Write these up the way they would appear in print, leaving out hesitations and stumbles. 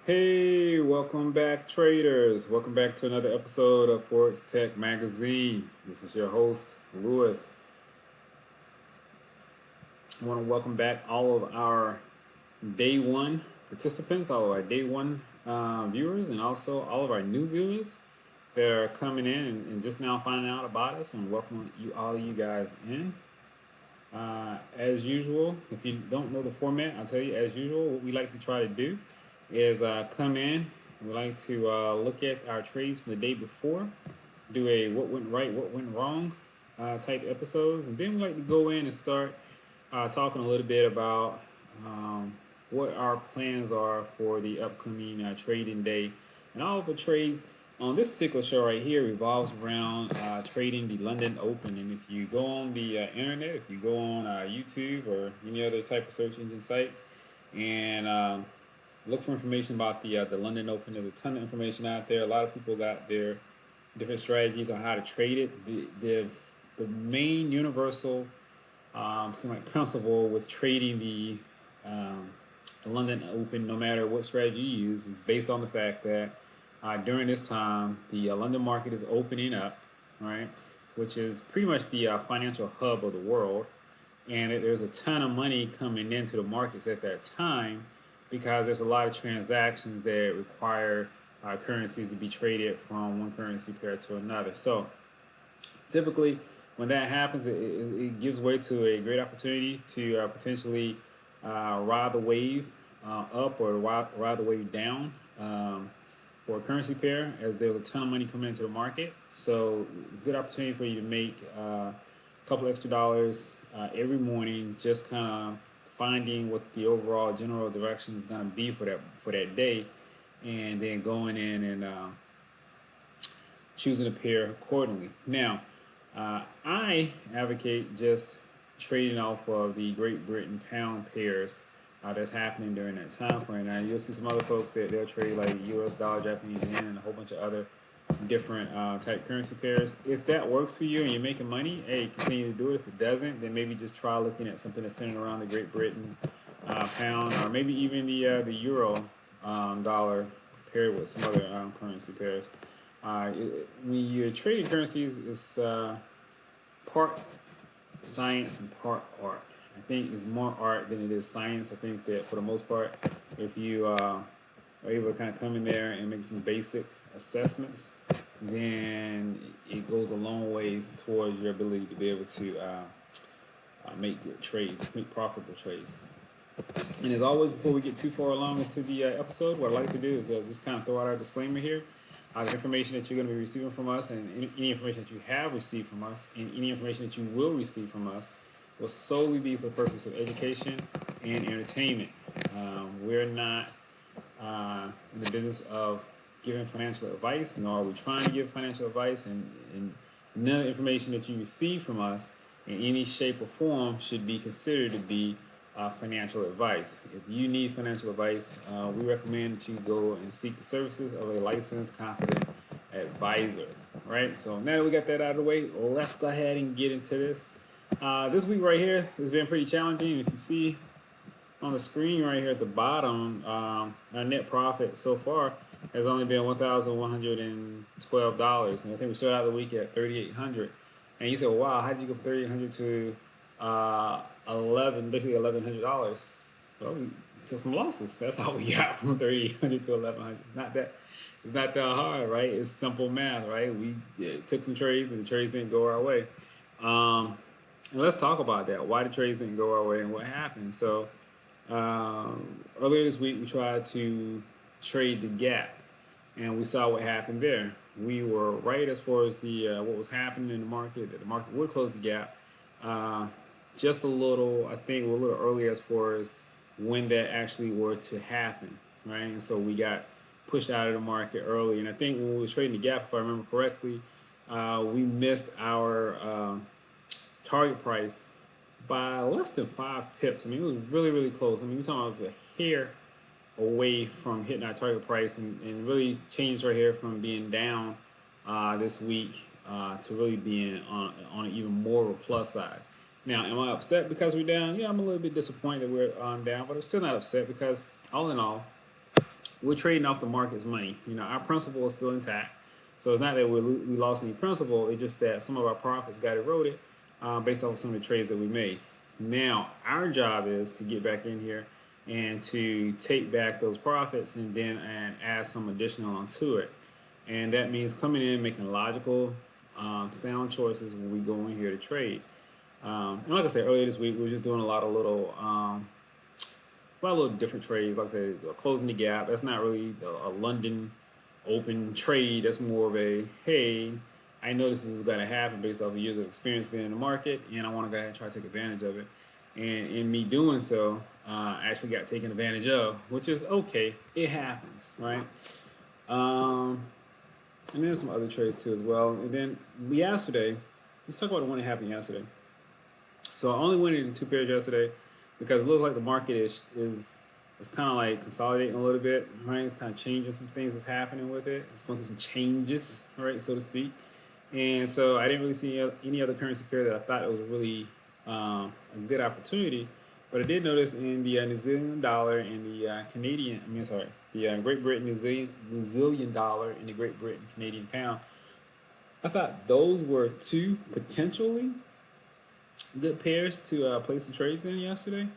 Hey, welcome back, traders. Welcome back to another episode of Forex Tech Magazine. This is your host, Lewis. I want to welcome back all of our day one participants, all of our day one viewers, and also all of our new viewers that are coming in and just now finding out about us. And welcome you all of you guys in. As usual, if you don't know the format, I'll tell you. As usual, what we like to try to do is come in. We like to look at our trades from the day before, do a what went right, what went wrong type episodes, and then we like to go in and start talking a little bit about what our plans are for the upcoming trading day. And all of the trades on this particular show right here revolves around trading the London Open. And if you go on the internet, if you go on YouTube or any other type of search engine sites, and look for information about the London Open, there's a ton of information out there. A lot of people got their different strategies on how to trade it. The main universal like principle with trading the London Open, no matter what strategy you use, is based on the fact that during this time the London market is opening up, right, which is pretty much the financial hub of the world, and there's a ton of money coming into the markets at that time because there's a lot of transactions that require currencies to be traded from one currency pair to another. So typically, when that happens, it gives way to a great opportunity to potentially ride the wave up or ride the wave down for a currency pair, as there's a ton of money coming into the market. So, good opportunity for you to make a couple extra dollars every morning, just kind of finding what the overall general direction is going to be for that day, and then going in and choosing a pair accordingly. Now, I advocate just trading off of the Great Britain pound pairs that's happening during that time frame. Now, you'll see some other folks that they'll trade like US dollar, Japanese yen, and a whole bunch of other different type currency pairs. If that works for you and you're making money, hey, continue to do it. If it doesn't, then maybe just try looking at something that's centered around the Great Britain pound, or maybe even the euro dollar paired with some other currency pairs. When you're trading currencies, it's part science and part art. I think it's more art than it is science. I think that for the most part, if you are able to kind of come in there and make some basic assessments, then it goes a long ways towards your ability to be able to make good trades, make profitable trades. And as always, before we get too far along into the episode, what I like to do is just kind of throw out our disclaimer here. The information that you're going to be receiving from us, and any information that you have received from us, and any information that you will receive from us, will solely be for the purpose of education and entertainment. We're not in the business of giving financial advice, nor are we trying to give financial advice, and none of the information that you receive from us in any shape or form should be considered to be financial advice. If you need financial advice, we recommend that you go and seek the services of a licensed, competent advisor. Right. So now that we got that out of the way, let's go ahead and get into this. This week right here has been pretty challenging. If you see on the screen right here at the bottom, our net profit so far has only been $1,112, and I think we started out the week at 3,800. And you said, well, "Wow, how did you go from 3,800 to 1,100 dollars?" Well, we took some losses. That's how we got from 3,800 to 1,100. It's not that hard, right? It's simple math, right? We took some trades, and the trades didn't go our way. And let's talk about that. Why the trades didn't go our way and what happened. So earlier this week, we tried to trade the gap, and we saw what happened there. We were right as far as the what was happening in the market. That the market would close the gap. Just a little, I think, we're a little early as far as when that actually were to happen, right? And so we got pushed out of the market early. And I think when we were trading the gap, if I remember correctly, we missed our target price by less than 5 pips. I mean, it was really, really close. I mean, we're talking about a hair away from hitting our target price, and really changed right here from being down this week to really being on an even more of a plus side. Now, am I upset because we're down? Yeah, I'm a little bit disappointed that we're down, but I'm still not upset because, all in all, we're trading off the market's money. You know, our principal is still intact. So it's not that we lost any principal. It's just that some of our profits got eroded based off of some of the trades that we made. Now, our job is to get back in here and to take back those profits and add some additional onto it. And that means coming in, making logical, sound choices when we go in here to trade. And like I said earlier this week, we were just doing a lot of little different trades. Like I said, closing the gap. That's not really a London open trade. That's more of a, hey, I know this is going to happen based off of years of experience being in the market, and I want to go ahead and try to take advantage of it. And in me doing so, I actually got taken advantage of, which is okay. It happens, right? And then some other trades too as well. And then yesterday, let's talk about the one that happened yesterday. So I only went into two pairs yesterday because it looks like the market is kind of like consolidating a little bit, right? It's kind of changing some things that's happening with it. It's going through some changes, right, so to speak. And so I didn't really see any other currency pair that I thought it was really a good opportunity. But I did notice in the New Zealand dollar and the the Great Britain New Zealand dollar and the Great Britain Canadian pound. I thought those were two potentially good pairs to place some trades in yesterday.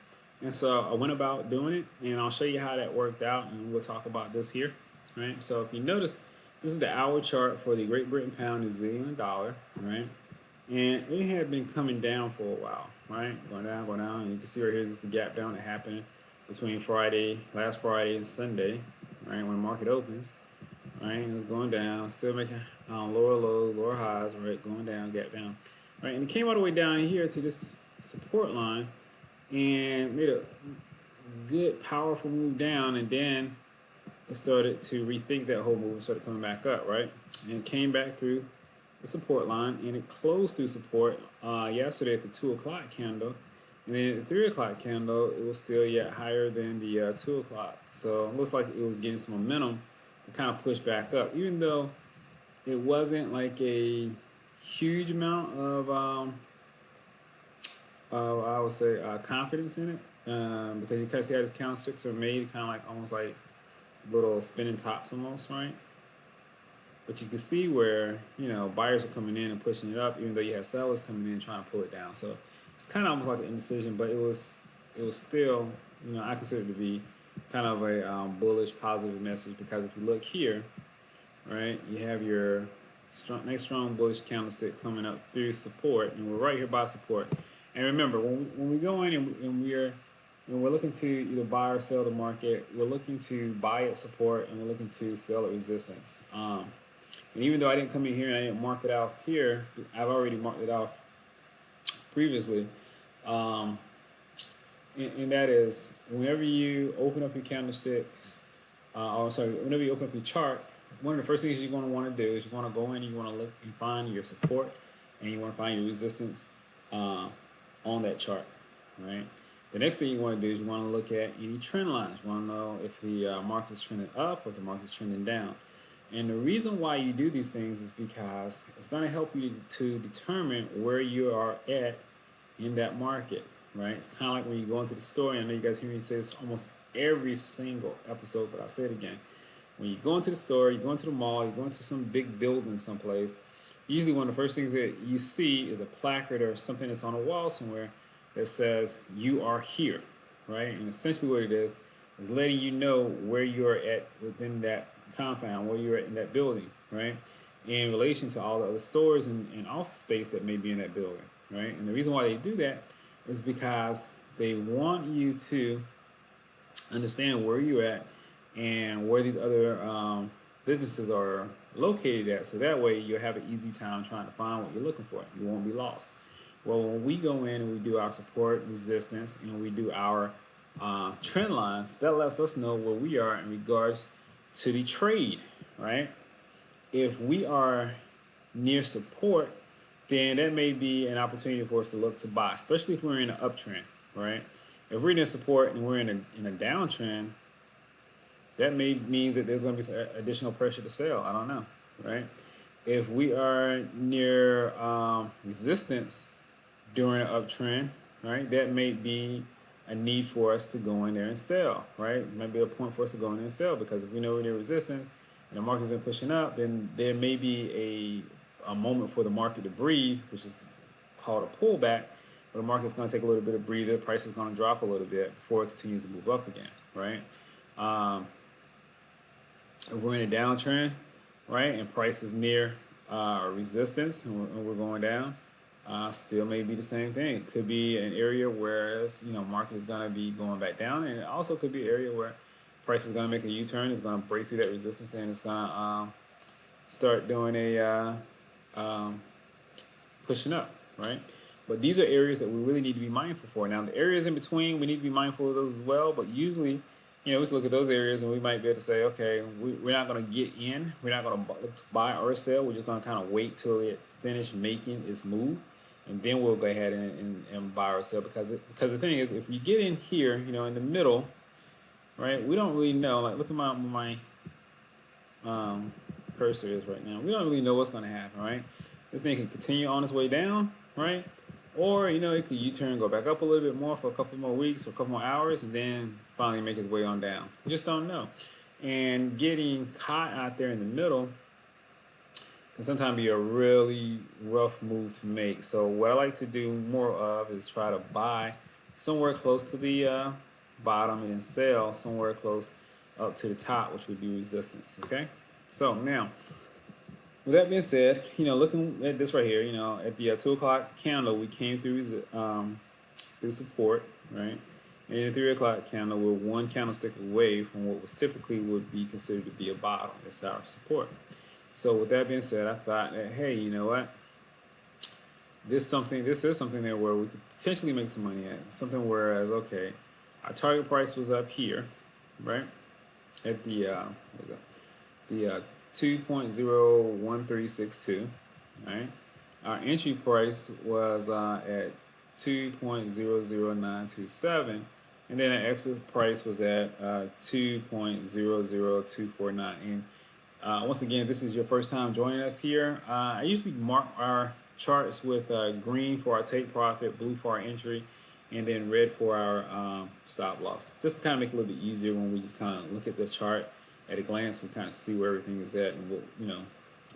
And so I went about doing it, and I'll show you how that worked out, and we'll talk about this here, right? So if you notice, this is the hour chart for the Great Britain pound, New Zealand dollar, right? And it had been coming down for a while, right? Going down, and you can see right here, this is the gap down that happened between last Friday and Sunday, right? When the market opens, right? It was going down, still making lower lows, lower highs, right? Going down, gap down, right? And it came all the way down here to this support line and made a good, powerful move down, and then it started to rethink that whole move and started coming back up, right? And it came back through the support line, and it closed through support yesterday at the 2 o'clock candle. And then at the 3 o'clock candle, it was still yet higher than the 2 o'clock. So it looks like it was getting some momentum to kind of push back up, even though it wasn't like a huge amount of I would say confidence in it, because you kind of see how these candlesticks are made, kind of like almost like little spinning tops almost, right? But you can see where, you know, buyers are coming in and pushing it up, even though you have sellers coming in trying to pull it down. So it's kind of almost like an indecision, but it was still, you know, I consider it to be kind of a bullish, positive message, because if you look here, right, you have your nice strong bullish candlestick coming up through support, and we're right here by support. And remember, when we go in and we're looking to either buy or sell the market, we're looking to buy at support and we're looking to sell at resistance. And even though I didn't come in here and I didn't mark it out here, I've already marked it off previously. And that is, whenever you open up your candlesticks, whenever you open up your chart, one of the first things you're going to want to do is you want to go in and you want to look and find your support, and you want to find your resistance on that chart, right? The next thing you want to do is you want to look at any trend lines. You want to know if the market is trending up or if the market is trending down. And the reason why you do these things is because it's going to help you to determine where you are at in that market, right? It's kind of like when you go into the store, and I know you guys hear me say this almost every single episode, but I'll say it again. When you go into the store, you go into the mall, you go into some big building someplace, usually one of the first things that you see is a placard or something that's on a wall somewhere that says, "You are here," right? And essentially what it is letting you know where you're at within that compound, where you're at in that building, right? In relation to all the other stores and office space that may be in that building, right? And the reason why they do that is because they want you to understand where you're at and where these other businesses are located at, so that way you'll have an easy time trying to find what you're looking for. You won't be lost. Well, when we go in and we do our support, resistance, and we do our trend lines, that lets us know where we are in regards to the trade, right? If we are near support, then that may be an opportunity for us to look to buy, especially if we're in an uptrend, right? If we're near support and we're in a downtrend, that may mean that there's going to be some additional pressure to sell. I don't know, right? If we are near resistance during an uptrend, right, that may be a need for us to go in there and sell, right? It might be a point for us to go in there and sell, because if we know we're near resistance and the market's been pushing up, then there may be a moment for the market to breathe, which is called a pullback. But the market's going to take a little bit of breather. Price is going to drop a little bit before it continues to move up again, right? If we're in a downtrend, right, and price is near resistance and we're going down, still may be the same thing. It could be an area where market is going to be going back down, and it also could be an area where price is going to make a U-turn. It's going to break through that resistance, and it's going to start doing a pushing up, right? But these are areas that we really need to be mindful for. Now, the areas in between, we need to be mindful of those as well. But usually, we can look at those areas and we might be able to say, okay, we're not going to get in. We're not going to look to buy or sell. We're just going to kind of wait till it finishes making its move, and then we'll go ahead and buy or sell. Because the thing is, if you get in here, in the middle, right, we don't really know. Like, look at my cursor is right now. We don't really know what's going to happen, right? This thing can continue on its way down, right? Or, it could U-turn, go back up a little bit more for a couple more weeks or a couple more hours, and then finally make its way on down. You just don't know. And getting caught out there in the middle can sometimes be a really rough move to make. So what I like to do more of is try to buy somewhere close to the bottom and then sell somewhere close up to the top, which would be resistance, okay? So now, with that being said, looking at this right here, at the 2 o'clock candle, we came through support, right? And the 3 o'clock candle, we're one candlestick away from what was typically would be considered to be a bottom. It's our support. So with that being said, I thought that, hey, you know what? This is something there where we could potentially make some money at. Something whereas, okay, our target price was up here, right? At the 2.01362, right? Our entry price was at 2.00927, and then our exit price was at 2.00249. And once again, this is your first time joining us here. I usually mark our charts with green for our take profit, blue for our entry, and then red for our stop loss. Just to kind of make it a little bit easier when we just kind of look at the chart at a glance. We kind of see where everything is at and what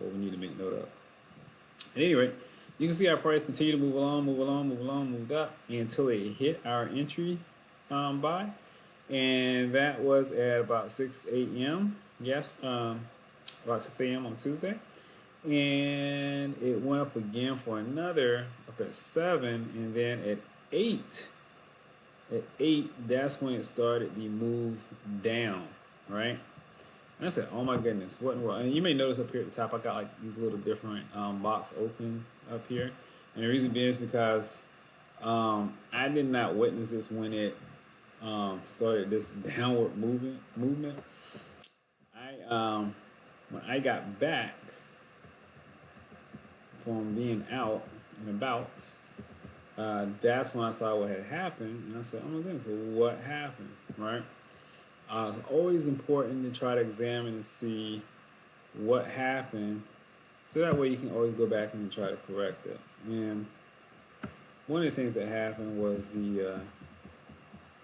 we need to make note of. At any rate, you can see our price continue to move moved up until it hit our entry buy, and that was at about 6 a.m. Yes, about 6 a.m. on Tuesday, and it went up again for another up at 7, and then at 8. At 8, that's when it started the move down, right? And I said, oh my goodness, what in the world? And you may notice up here at the top, I got like these little different box open up here. And the reason being is because I did not witness this when it started this downward movement. When I got back from being out and about, that's when I saw what had happened. And I said, oh my goodness, well, what happened, right? It's always important to try to examine and see what happened, so that way you can always go back and try to correct it. And one of the things that happened was the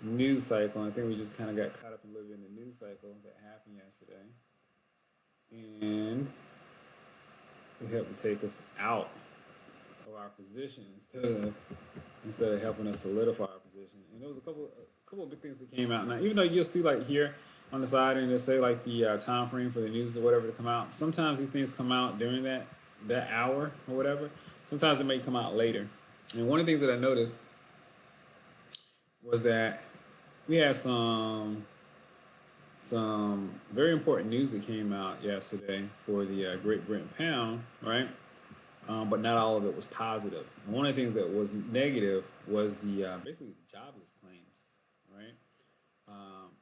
news cycle. I think we just kind of got caught up a little bit in the news cycle that happened yesterday, and it helped to take us out of our position instead of helping us solidify our position. And there was a couple of big things that came out. Now, even though you'll see like here on the side and they'll say like the time frame for the news or whatever to come out, sometimes these things come out during that hour or whatever. Sometimes it may come out later. And one of the things that I noticed was that we had some very important news that came out yesterday for the Great Britain pound, right? But not all of it was positive. And one of the things that was negative was the basically the jobless claims, right?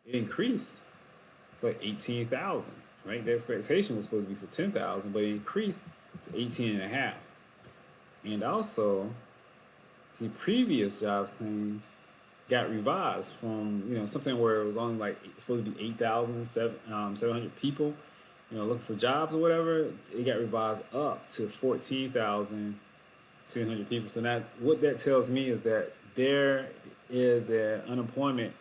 It increased to like 18,000, right? The expectation was supposed to be for 10,000, but it increased to 18 and a half. And also, the previous job claims got revised from something where it was only like supposed to be 8,700 people looking for jobs or whatever. It got revised up to 14,200 people. So now what that tells me is that there is an unemployment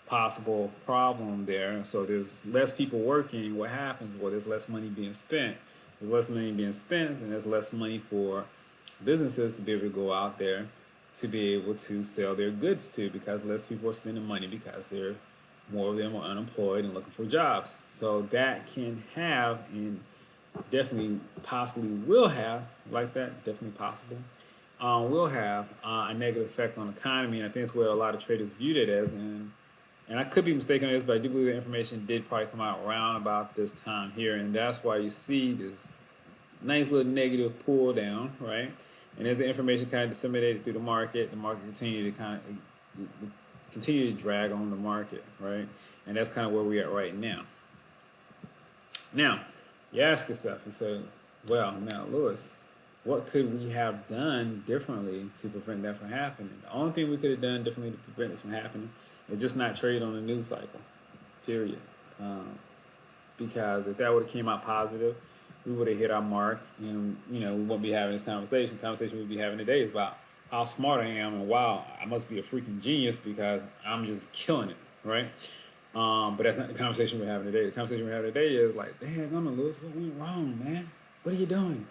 possible problem there. So there's less people working. What happens? Well, there's less money being spent. There's less money being spent, and there's less money for businesses to be able to go out there to be able to sell their goods to, because less people are spending money because they're more of them are unemployed and looking for jobs. So that can have, and definitely possibly will have, like that, definitely possible, will have a negative effect on the economy. And I think that's where a lot of traders viewed it as. And I could be mistaken on this, but I do believe the information did probably come out around about this time here. And that's why you see this nice little negative pull down, right? And as the information kind of disseminated through the market continued to continue to drag on the market, right? And that's kind of where we're at right now. Now, you ask yourself, you say, well, now, Lewis, what could we have done differently to prevent that from happening? The only thing we could have done differently to prevent this from happening is just not trade on the news cycle, period. Because if that would have came out positive, we would have hit our mark, and we wouldn't be having this conversation. The conversation we'd be having today is about how smart I am, and wow, I must be a freaking genius because I'm just killing it, right? But that's not the conversation we're having today. The conversation we're having today is like, damn, I'm Lewis, what went wrong, man? What are you doing?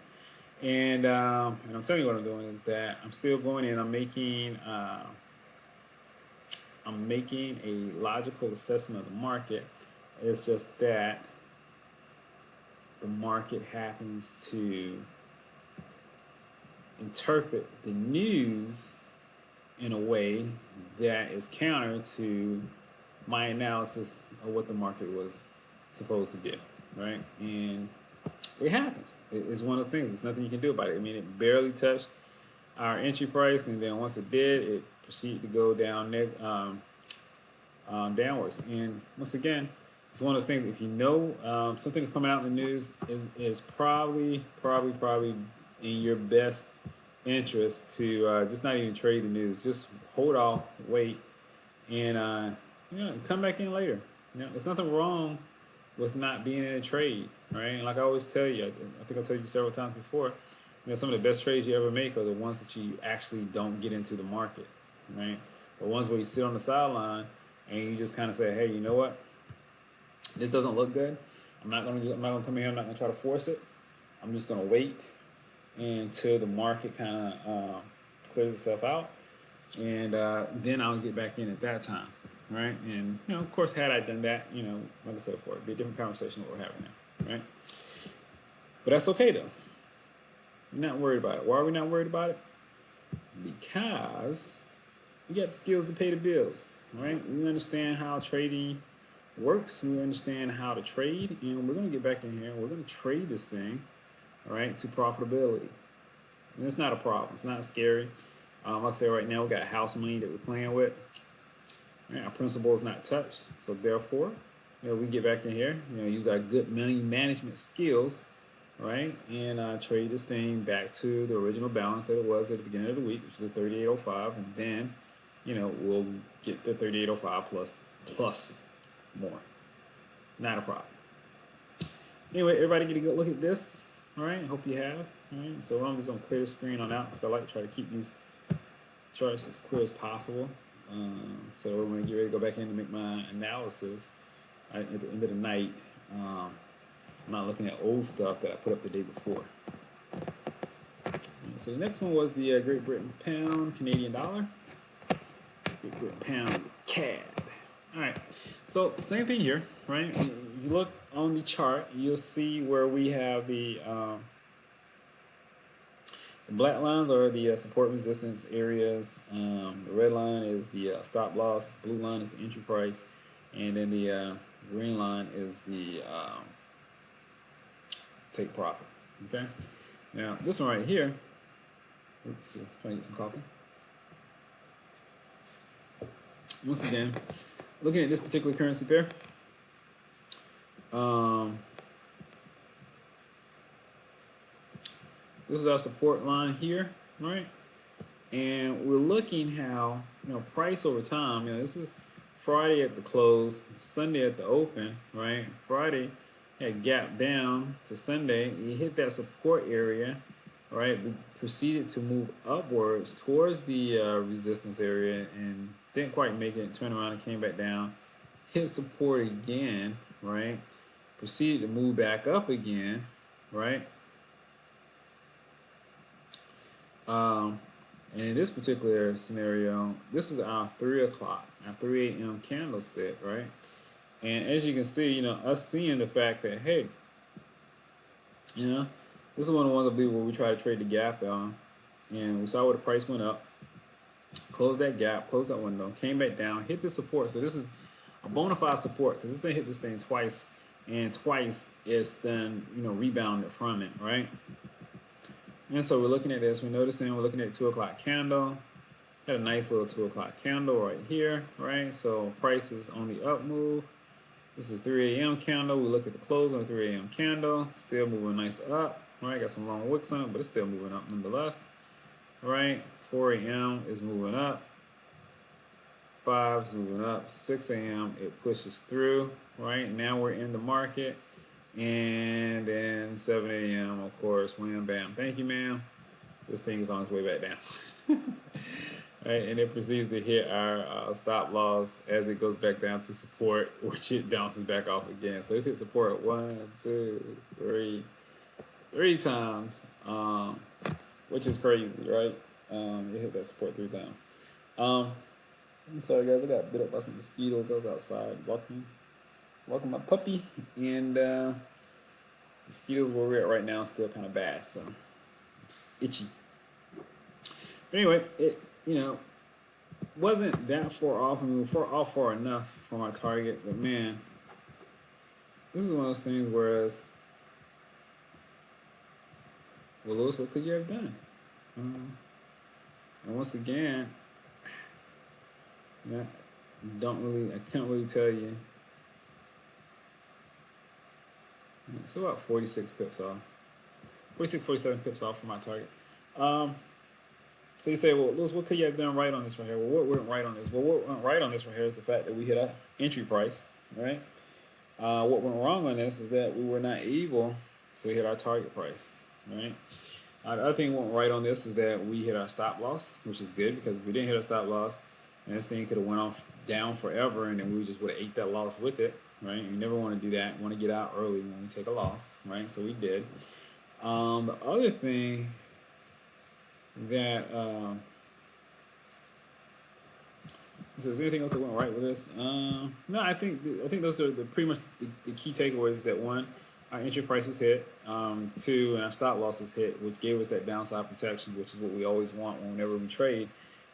And I'm telling you what I'm doing is that I'm still going in. I'm making a logical assessment of the market. It's just that the market happens to interpret the news in a way that is counter to my analysis of what the market was supposed to do, right? And it happens. It's one of those things. There's nothing you can do about it. I mean, it barely touched our entry price, and then once it did, it proceeded to go down downwards. And once again, it's one of those things. If you know something's coming out in the news, is probably in your best interest to just not even trade the news. Just hold off, wait, and come back in later. There's nothing wrong with not being in a trade, right? And like I always tell you, I think I told you several times before, some of the best trades you ever make are the ones that you actually don't get into the market, right? The ones where you sit on the sideline and you just kind of say, hey, you know what? This doesn't look good. I'm not gonna come in here. I'm not gonna try to force it. I'm just gonna wait until the market kind of clears itself out, and then I'll get back in at that time, right? And of course, had I done that, like I said before, it'd be a different conversation than what we're having now, right? But that's okay though. We're not worried about it. Why are we not worried about it? Because we got the skills to pay the bills, right? We understand how trading works. We understand how to trade, and we're going to get back in here. We're going to trade this thing, all right, to profitability. And it's not a problem. It's not scary. Like I say, right now we got house money that we're playing with. Right? Our principal is not touched, so therefore, we get back in here. Use our good money management skills, right, and trade this thing back to the original balance that it was at the beginning of the week, which is 38.05, and then, we'll get the 38.05 plus more. Not a problem. Anyway, everybody get a good look at this. All right, hope you have. All right, so I'm just gonna clear the screen on out because I like to try to keep these charts as clear as possible. So when I get ready to go back in to make my analysis at the end of the night, I'm not looking at old stuff that I put up the day before. So the next one was the Great Britain pound, Canadian dollar. Great Britain pound, CAD. All right, so same thing here, right? You look on the chart, you'll see where we have the black lines are the support resistance areas. The red line is the stop loss. The blue line is the entry price, and then the green line is the take profit. Okay. Now this one right here. Oops, trying to get some coffee. Once again, looking at this particular currency pair, this is our support line here, right? And we're looking how, price over time, this is Friday at the close, Sunday at the open, right? Friday had gapped down to Sunday. You hit that support area, right? We proceeded to move upwards towards the resistance area and didn't quite make it. Turned around and came back down, hit support again, right? Proceeded to move back up again, right? Um, and in this particular scenario, this is our 3 o'clock, our 3 a.m. candlestick, right? And as you can see, us seeing the fact that, hey, you know, this is one of the ones I believe where we try to trade the gap on, and we saw where the price went up, closed that gap, closed that window, came back down, hit the support. So this is a bona fide support because this thing hit this thing twice, and twice it's then rebounded from it, right? And so we're looking at this. We're noticing we're looking at 2 o'clock candle. Had a nice little 2 o'clock candle right here, right? So price is on the up move. This is 3 a.m. candle. We look at the close on the 3 a.m. candle. Still moving nice up. All right, got some long wicks on it, but it's still moving up nonetheless. All right, 4 a.m. is moving up. 5 is moving up. 6 a.m. it pushes through. Right now we're in the market. And then 7 a.m. of course, wham bam. Thank you, ma'am. This thing is on its way back down. Right, and it proceeds to hit our stop loss as it goes back down to support, which it bounces back off again. So it's hit support 1, 2, 3 times, which is crazy, right? It hit that support 3 times. I'm sorry, guys. I got bit up by some mosquitoes. I was outside walking my puppy, and mosquitoes where we're at right now is still kind of bad, so it's itchy. But anyway, it wasn't that far off. I mean, we're far enough from our target, but man, this is one of those things. Whereas, well, Lewis, what could you have done? And once again, I can't really tell you. It's about 46 pips off, 46, 47 pips off from my target. So you say, well, Lewis, what could you have done right on this right here? Well, what went right on this? Well, what went right on this right here is the fact that we hit our entry price, right? What went wrong on this is that we were not able to hit our target price, right? The other thing that went right on this is that we hit our stop loss, which is good because if we didn't hit our stop loss, and this thing could have went off down forever, and then we just would have ate that loss with it, right? You never want to do that. You want to get out early when we take a loss, right? So we did. The other thing that so is there anything else that went right with this? No, I think those are pretty much the key takeaways. That one, our entry price was hit. 2, and our stop loss was hit, which gave us that downside protection, which is what we always want whenever we trade,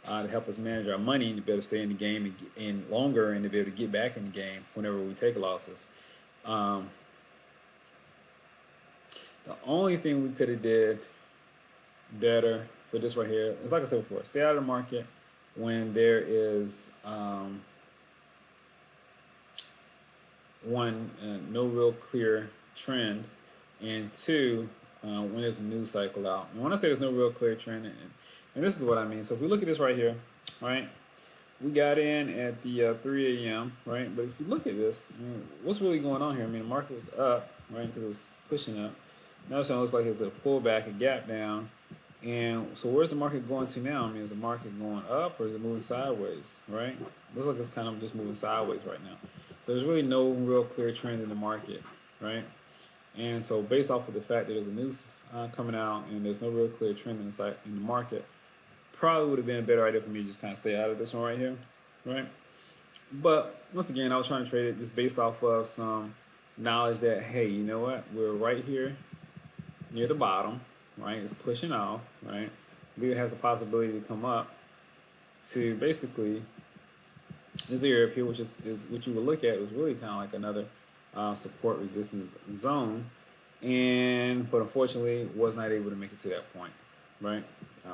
to help us manage our money and to be able to stay in the game and longer, and to be able to get back in the game whenever we take losses. The only thing we could have did better for this right here is, like I said before, stay out of the market when there is one, no real clear trend, and 2, when there's a news cycle out. And when I say there's no real clear trend, and this is what I mean. So if we look at this right here, right, we got in at the 3 a.m., right? But if you look at this, what's really going on here? I mean, the market was up, right, because it was pushing up. Now it looks like it's a pullback, a gap down. And so where's the market going to now? I mean, is the market going up or is it moving sideways, right? Looks like it's kind of just moving sideways right now. So there's really no real clear trend in the market, right? And so based off of the fact that there's a news coming out and there's no real clear trend in the market, probably would have been a better idea for me to just kind of stay out of this one right here, right? But once again, I was trying to trade it just based off of some knowledge that, hey, you know what? We're right here near the bottom, right? It's pushing off, right? I believe it has a possibility to come up to basically this area up here, which is what you would look at was really kind of like another support resistance zone, but unfortunately was not able to make it to that point, right?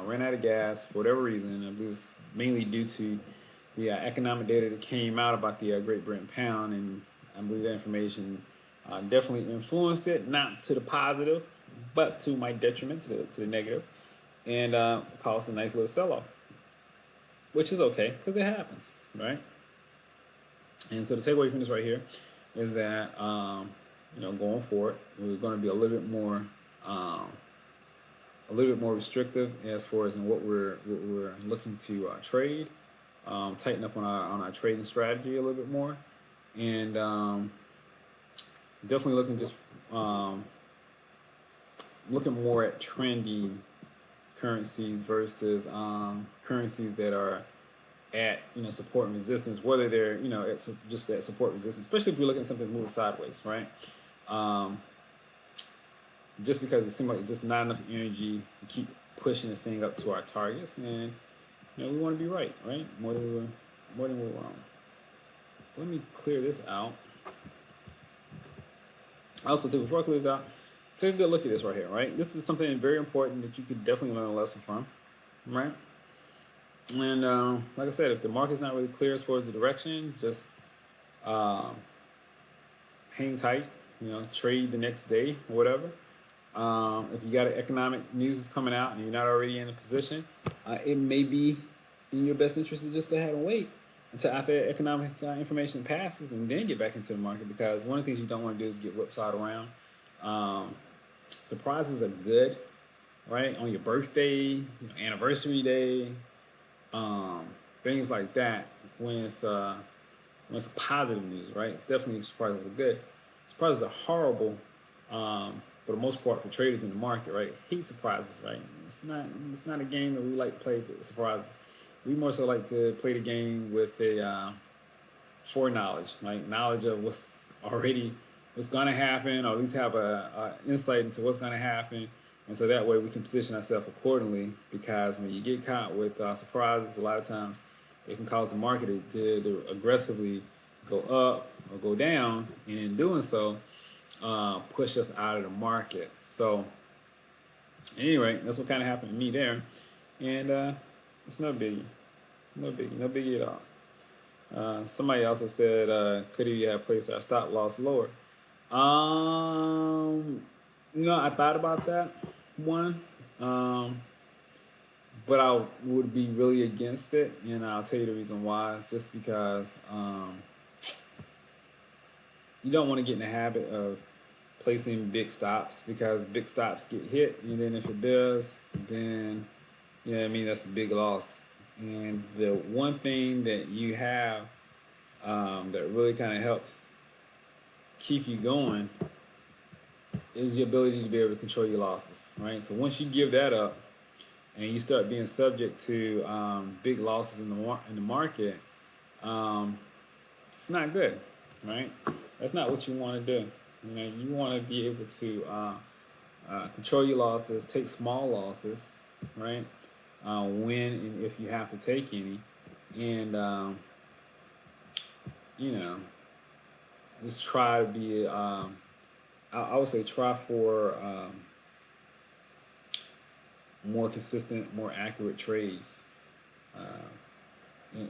Ran out of gas for whatever reason. I believe it was mainly due to the economic data that came out about the Great Britain pound, and I believe that information definitely influenced it, not to the positive, but to my detriment, to the negative, and caused a nice little sell-off, which is okay because it happens, right? And so the takeaway from this right here is that going forward, we're going to be a little bit more a little bit more restrictive as far as in what we're looking to trade. Tighten up on our trading strategy a little bit more, and definitely um, looking more at trendy currencies versus currencies that are at support and resistance, whether they're just at support resistance, especially if you're looking at something moving sideways, right? Um, just because it seems like just not enough energy to keep pushing this thing up to our targets, and we want to be right, more than we're wrong. So let me clear this out. Also, too, before I clear this out, take a good look at this right here, right? This is something very important that you could definitely learn a lesson from, right? And like I said, if the market's not really clear as far as the direction, just um, hang tight, trade the next day or whatever. If you got an economic news is coming out and you're not already in a position, it may be in your best interest to just go ahead and wait until after economic information passes and then get back into the market, because one of the things you don't want to do is get whipsawed around. Um, Surprises are good, right? On your birthday, anniversary day, um, things like that. When it's positive news, right? It's definitely surprises are good. Surprises are horrible, for the most part, for traders in the market, right? Hate surprises, right? It's not a game that we like to play with surprises. We more so like to play the game with a foreknowledge, like knowledge of what's gonna happen, or at least have a insight into what's gonna happen, and so that way we can position ourselves accordingly. Because when you get caught with surprises, a lot of times it can cause the market to aggressively go up or go down, and in doing so, push us out of the market. So, at any rate, that's what kind of happened to me there, and it's no biggie, no biggie at all. Somebody also said, could he have placed our stop loss lower? Um, I thought about that one, um, but I would be really against it, and I'll tell you the reason why. It's just because you don't want to get in the habit of placing big stops, because big stops get hit, and then if it does, then that's a big loss. And the one thing that you have that really kind of helps keep you going is your ability to be able to control your losses, right? So once you give that up and you start being subject to big losses in the market, um, it's not good, right? That's not what you want to do. You want to be able to control your losses, take small losses, right? When and if you have to take any, and you know, just try to be. I would say try for more consistent, more accurate trades,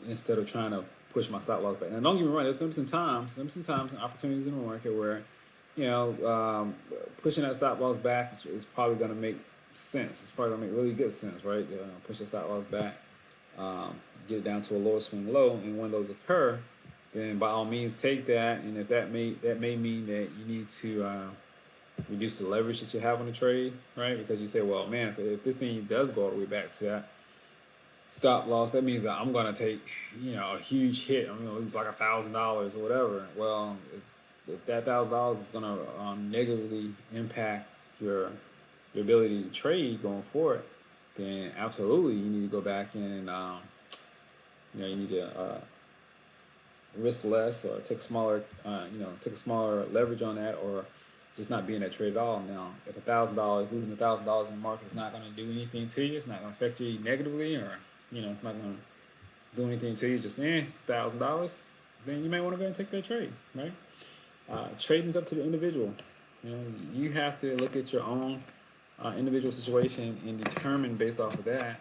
instead of trying to push my stop loss back. Now, don't get me wrong. There's going to be some times and opportunities in the market where, pushing that stop loss back is probably going to make sense. It's probably going to make really good sense, right? Push the stop loss back, get it down to a lower swing low, and when those occur, then by all means take that. And if that may mean that you need to reduce the leverage that you have on the trade, right? Because you say, well, man, if this thing does go all the way back to that stop loss, that means that I'm going to take, a huge hit. I'm going to lose like $1,000 or whatever. Well, if that $1,000 is going to negatively impact your ability to trade going forward, then absolutely you need to go back in and you need to risk less, or take take a smaller leverage on that, or just not be in that trade at all. Now, if losing $1,000 in the market is not going to do anything to you, it's not going to affect you negatively, or it's not going to do anything to you, just it's $1,000, then you may want to go and take that trade, right? Trading's up to the individual. You have to look at your own individual situation and determine based off of that,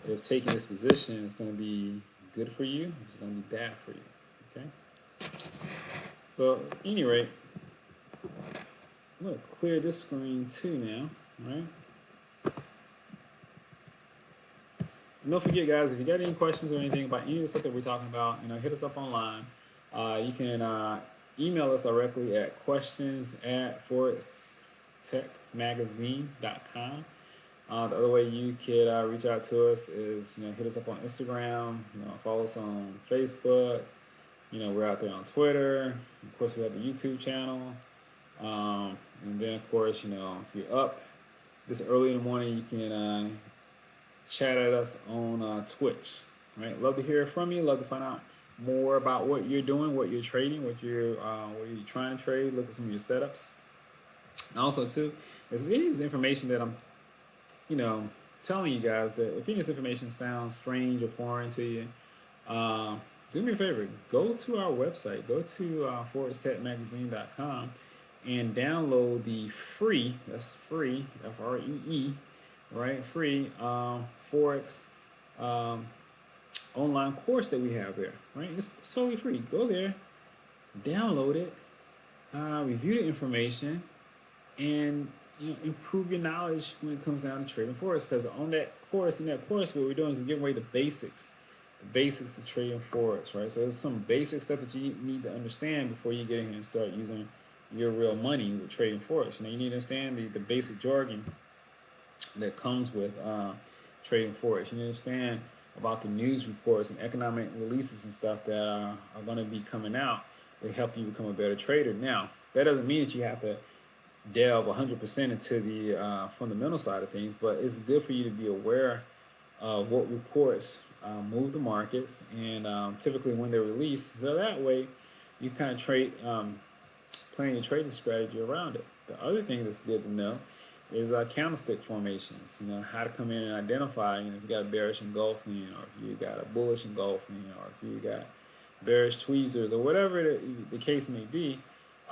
if taking this position is going to be good for you, it's going to be bad for you. Okay. So, at any rate, I'm going to clear this screen too now, right? And don't forget, guys, if you got any questions or anything about any of the stuff that we're talking about, hit us up online. You can email us directly at questions@forextechmagazine.com. The other way you could reach out to us is, hit us up on Instagram, follow us on Facebook. We're out there on Twitter. Of course, we have the YouTube channel. And then, of course, if you're up this early in the morning, you can chat at us on Twitch. Right? Love to hear from you. Love to find out more about what you're doing, what you're trading, what you're trying to trade. Look at some of your setups. And also, too, there's this information that I'm, you know, telling you guys that if any of this information sounds strange or foreign to you, do me a favor, go to our website, go to forextechmagazine.com and download the free, that's free, Free, right? Free Forex online course that we have there, right? It's totally free. Go there, download it, review the information, and improve your knowledge when it comes down to trading forex. Because on that course, what we're doing is we're giving away the basics of trading forex, right? So there's some basic stuff that you need to understand before you get in here and start using your real money with trading forex. You need to understand the basic jargon that comes with trading forex. You need to understand about the news reports and economic releases and stuff that are going to be coming out to help you become a better trader. Now, that doesn't mean that you have to delve 100% into the fundamental side of things, but it's good for you to be aware of what reports move the markets and typically when they're released. So that way, you kind of trade, plan your trading strategy around it. The other thing that's good to know is candlestick formations. How to come in and identify. If you got a bearish engulfing, or if you got a bullish engulfing, or if you got bearish tweezers, or whatever the case may be.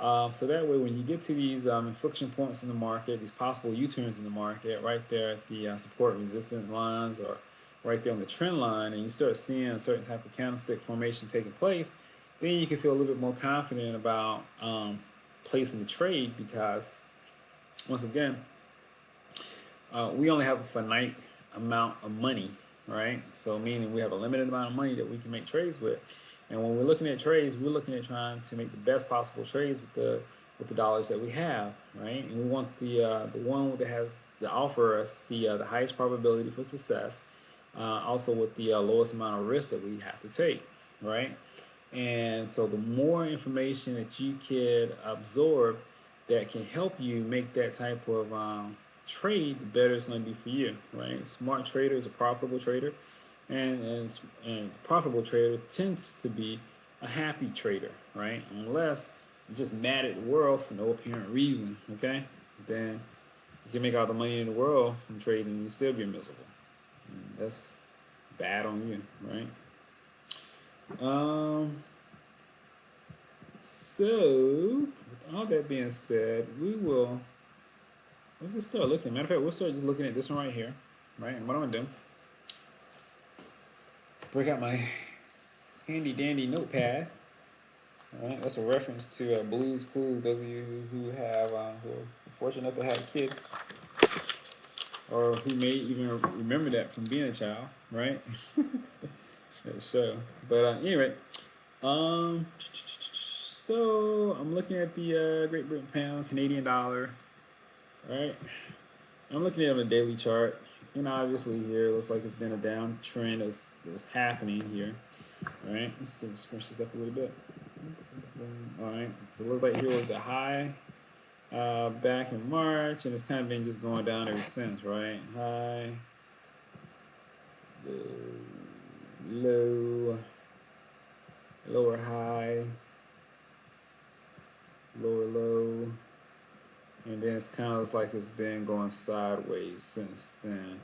So that way, when you get to these inflection points in the market, these possible U-turns in the market, right there at the support resistance lines, or right there on the trend line, and you start seeing a certain type of candlestick formation taking place, then you can feel a little bit more confident about placing the trade, because once again, we only have a finite amount of money, right? So meaning we have a limited amount of money that we can make trades with. And when we're looking at trades, we're looking at trying to make the best possible trades with the dollars that we have, right? And we want the one that has to offer us the highest probability for success, also with the lowest amount of risk that we have to take, right? And so the more information that you could absorb that can help you make that type of trade, the better it's going to be for you, right? Smart trader is a profitable trader, and profitable trader tends to be a happy trader, right? Unless you're just mad at the world for no apparent reason, okay? Then you can make all the money in the world from trading and you still be miserable. And that's bad on you, right? So with all that being said, let's just start looking. Matter of fact, we'll start just looking at this one right here, right? And what I'm gonna do, break out my handy dandy notepad. All right, that's a reference to Blue's Clues. Those of you who are fortunate enough to have kids, or who may even remember that from being a child, right? So, but anyway, so I'm looking at the Great Britain pound, Canadian dollar, right? I'm looking at it on a daily chart, and obviously here it looks like it's been a downtrend that was happening here, right? Let's see, scrunch this up a little bit. All right, so it looks like here was the high back in March, and it's kind of been just going down ever since, right? High, low, lower high, lower low, and then it's kind of like it's been going sideways since then.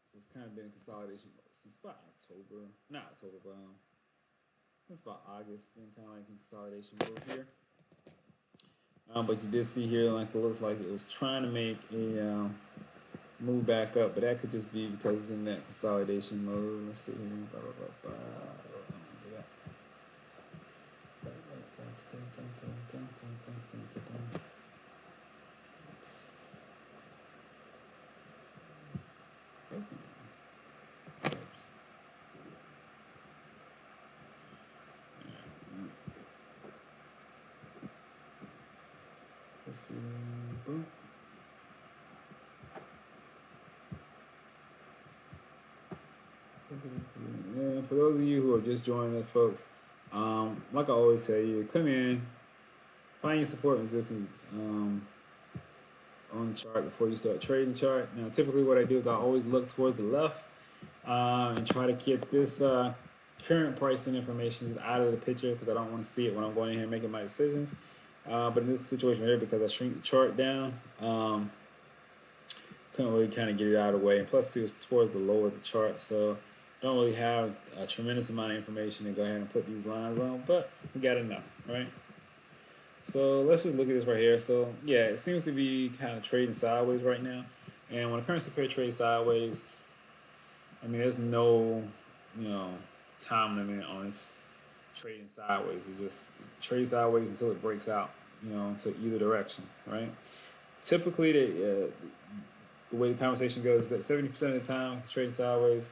So it's kind of been in consolidation mode since about October, not October, but since about August, been kind of like in consolidation mode here. But you did see here, like it looks like it was trying to make a move back up, but that could just be because it's in that consolidation mode. Let's see here. Oops. Let's see. Boom. And for those of you who are just joining us, folks, like I always say, you come in, find your support and resistance on the chart before you start trading chart. Now, typically what I do is I always look towards the left and try to get this current pricing information just out of the picture because I don't want to see it when I'm going in here making my decisions. But in this situation here, because I shrink the chart down, couldn't really kind of get it out of the way. And plus, too, it's towards the lower of the chart, so don't really have a tremendous amount of information to go ahead and put these lines on, but we got enough, right? So let's just look at this right here. So yeah, it seems to be kind of trading sideways right now. And when a currency pair trades sideways, I mean, there's no, time limit on this trading sideways. It just trades sideways until it breaks out, to either direction, right? Typically, the way the conversation goes is that 70% of the time it's trading sideways.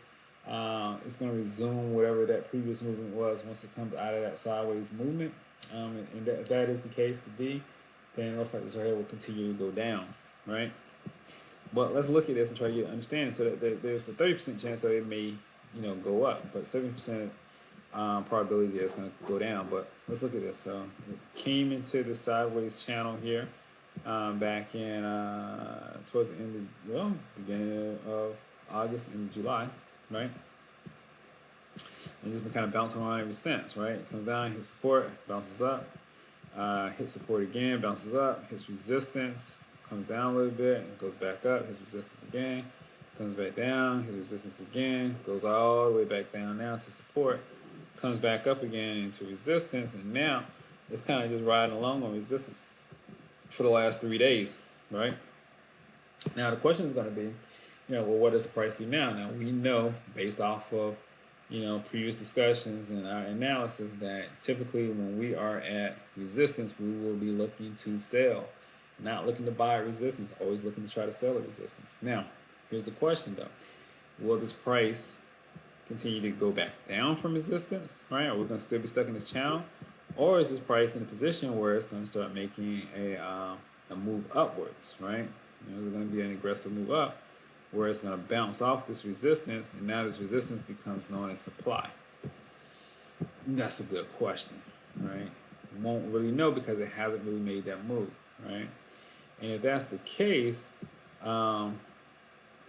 It's going to resume whatever that previous movement was once it comes out of that sideways movement. And if that is the case to be, then it looks like this right here will continue to go down, right? But let's look at this and try to get an understanding. So that there's a 30% chance that it may, go up, but 70% probability that it's going to go down. But let's look at this. So it came into the sideways channel here back in towards the end of, beginning of August and July, right? And just been kind of bouncing around ever since, right? It comes down, hits support, bounces up, hits support again, bounces up, hits resistance, comes down a little bit, goes back up, hits resistance again, comes back down, hits resistance again, goes all the way back down now to support, comes back up again into resistance, and now it's kind of just riding along on resistance for the last 3 days, right? Now the question is going to be, well, what does the price do now? Now we know based off of previous discussions and our analysis that typically when we are at resistance, we will be looking to sell, not looking to buy at resistance, always looking to try to sell at resistance. Now, here's the question though. Will this price continue to go back down from resistance, right? Are we going to still be stuck in this channel? Or is this price in a position where it's going to start making a move upwards, right? Is it going to be an aggressive move up, where it's going to bounce off this resistance, and now this resistance becomes known as supply? That's a good question, right? Won't really know because it hasn't really made that move, right? And if that's the case, not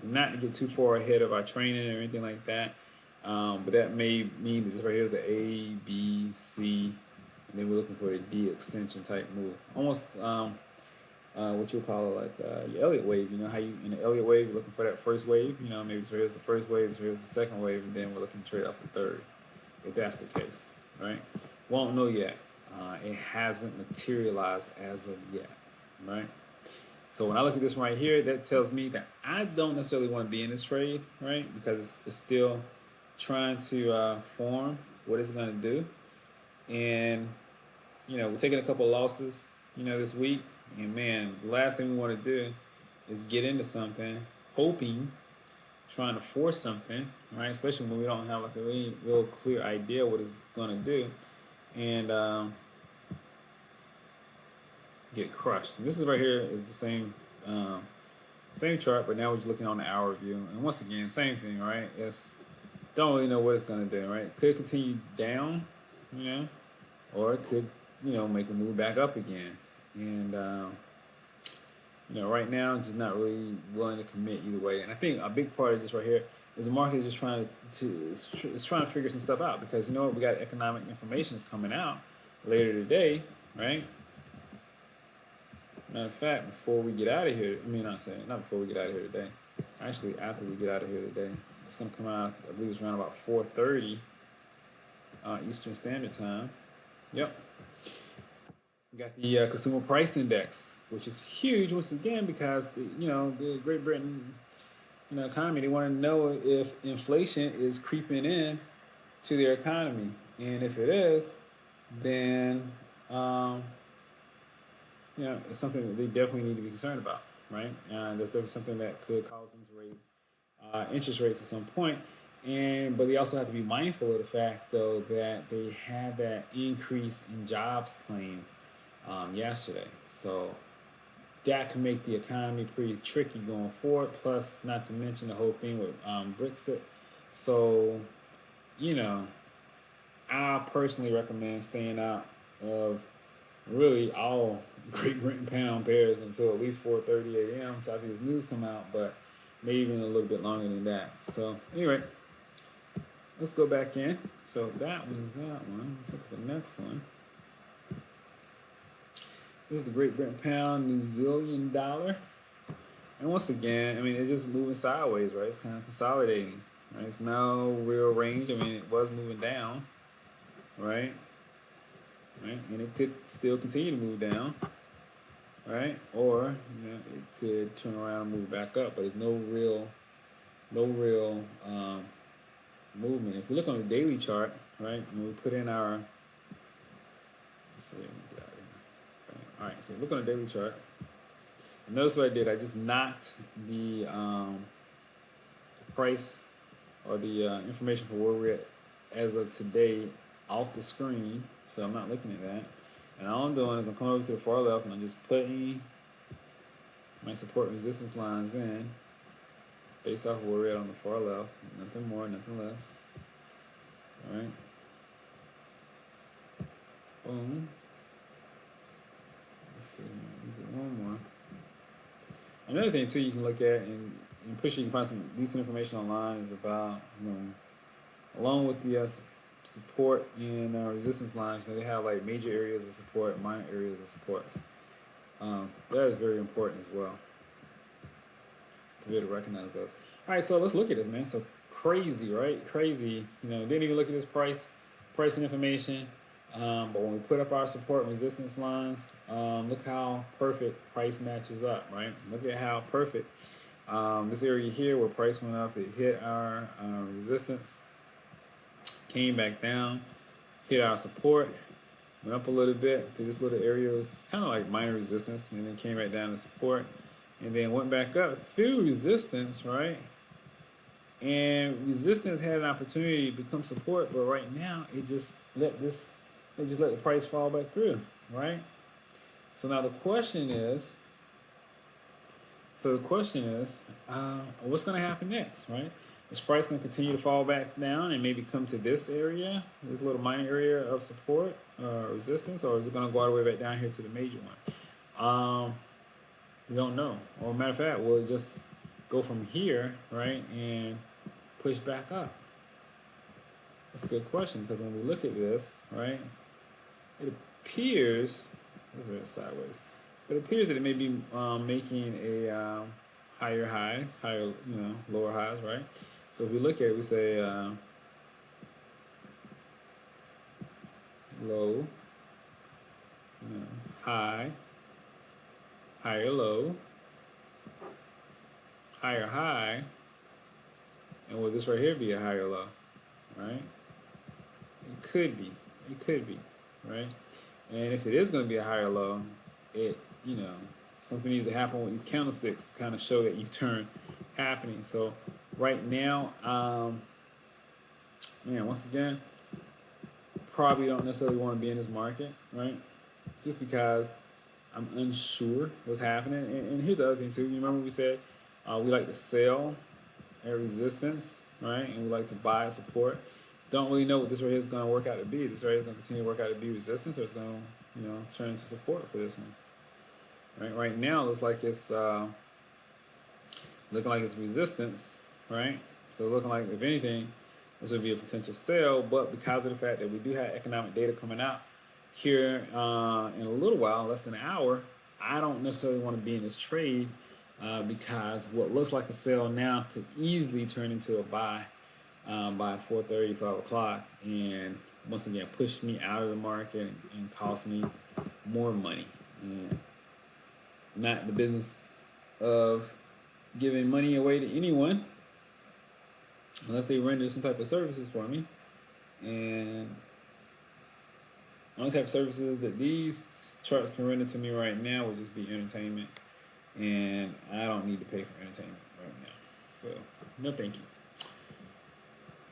to get too far ahead of our training or anything like that, but that may mean that this right here is the A, B, C, and then we're looking for a D extension type move. Almost what you call it, like your Elliott wave. You know how you in the Elliott wave you're looking for that first wave. Maybe so here's the first wave, so here's the second wave, and then we're looking to trade up the third. If that's the case, right? Won't know yet. It hasn't materialized as of yet, right? So when I look at this right here, that tells me that I don't necessarily want to be in this trade, right? Because it's still trying to form what it's going to do, and we're taking a couple of losses, this week. And man, the last thing we want to do is get into something, hoping, trying to force something, right? Especially when we don't have like a really real clear idea what it's going to do, and get crushed. And this is right here is the same chart, but now we're just looking on the hour view. And once again, same thing, right? It's don't really know what it's going to do, right? It could continue down, or it could, make a move back up again. And right now, I'm just not really willing to commit either way. And I think a big part of this right here is the market is just trying to figure some stuff out, because we got economic information that's coming out later today, right? Matter of fact, before we get out of here, not before we get out of here today. Actually, after we get out of here today, it's going to come out. I believe it's around about 4:30 Eastern Standard Time. Yep. We got the Consumer Price Index, which is huge once again because the Great Britain economy, they want to know if inflation is creeping in to their economy, and if it is, then it's something that they definitely need to be concerned about, right? And that's definitely something that could cause them to raise interest rates at some point. But they also have to be mindful of the fact, though, that they had that increase in jobs claims yesterday. So that can make the economy pretty tricky going forward. Plus, not to mention the whole thing with Brexit. So, you know, I personally recommend staying out of really all Great Britain pound pairs until at least 4:30 a.m. So after this news come out, but maybe even a little bit longer than that. So anyway, let's go back in. So that one's that one. Let's look at the next one. This is the Great Britain pound, New Zealand dollar. And once again, I mean, it's just moving sideways, right? It's kind of consolidating, right? It's no real range. I mean, it was moving down, right? Right? And it could still continue to move down, right? Or, you know, it could turn around and move back up, but there's no real movement. If we look on the daily chart, right, and we put in our, let's see, all right, so look on the daily chart. Notice what I did. I just knocked the price or the information for where we're at as of today off the screen, so I'm not looking at that. And all I'm doing is I'm coming over to the far left and I'm just putting my support and resistance lines in based off of where we're at on the far left. Nothing more, nothing less. All right. Boom. Let's see. One more. Another thing too you can look at and push you can find some decent information online is about, you know, along with the support and resistance lines, you know, they have like major areas of support, minor areas of supports. That is very important as well to be able to recognize those. All right, so let's look at this, man. So crazy, right? Crazy. You know, didn't even look at this pricing information. But when we put up our support and resistance lines, look how perfect price matches up, right? Look at how perfect. This area here where price went up, it hit our resistance, came back down, hit our support, went up a little bit to this little area. It was kind of like minor resistance, and then came back down to support, and then went back up through resistance, right? And resistance had an opportunity to become support, but right now it just let the price fall back through, right? So now the question is, what's going to happen next, right? Is price going to continue to fall back down and maybe come to this area, this little minor area of support or resistance, or is it going to go all the way back down here to the major one? We don't know. Or matter of fact, will it just go from here, right, and push back up? That's a good question, because when we look at this, right, it appears, this is sideways, but it appears that it may be making a higher highs, lower highs, right? So if we look at it, we say low, high, higher low, higher high, and will this right here be a higher low, right? It could be, right? And if it is going to be a higher low, something needs to happen with these candlesticks to kind of show that U-turn happening. So right now, once again, probably don't necessarily want to be in this market, right? Just because I'm unsure what's happening. And here's the other thing too. You remember we said we like to sell at resistance, right? And we like to buy at support. Don't really know what this right here is going to work out to be. This right here is going to continue to work out to be resistance, or it's going to, turn into support for this one. Right now, it looks like it's looking like it's resistance, right? So looking like, if anything, this would be a potential sell. But because of the fact that we do have economic data coming out here in a little while, less than an hour, I don't necessarily want to be in this trade because what looks like a sell now could easily turn into a buy by 4:30, 5 o'clock, and once again push me out of the market and cost me more money. And not in the business of giving money away to anyone unless they render some type of services for me. And the only type of services that these charts can render to me right now would just be entertainment, and I don't need to pay for entertainment right now. So no thank you.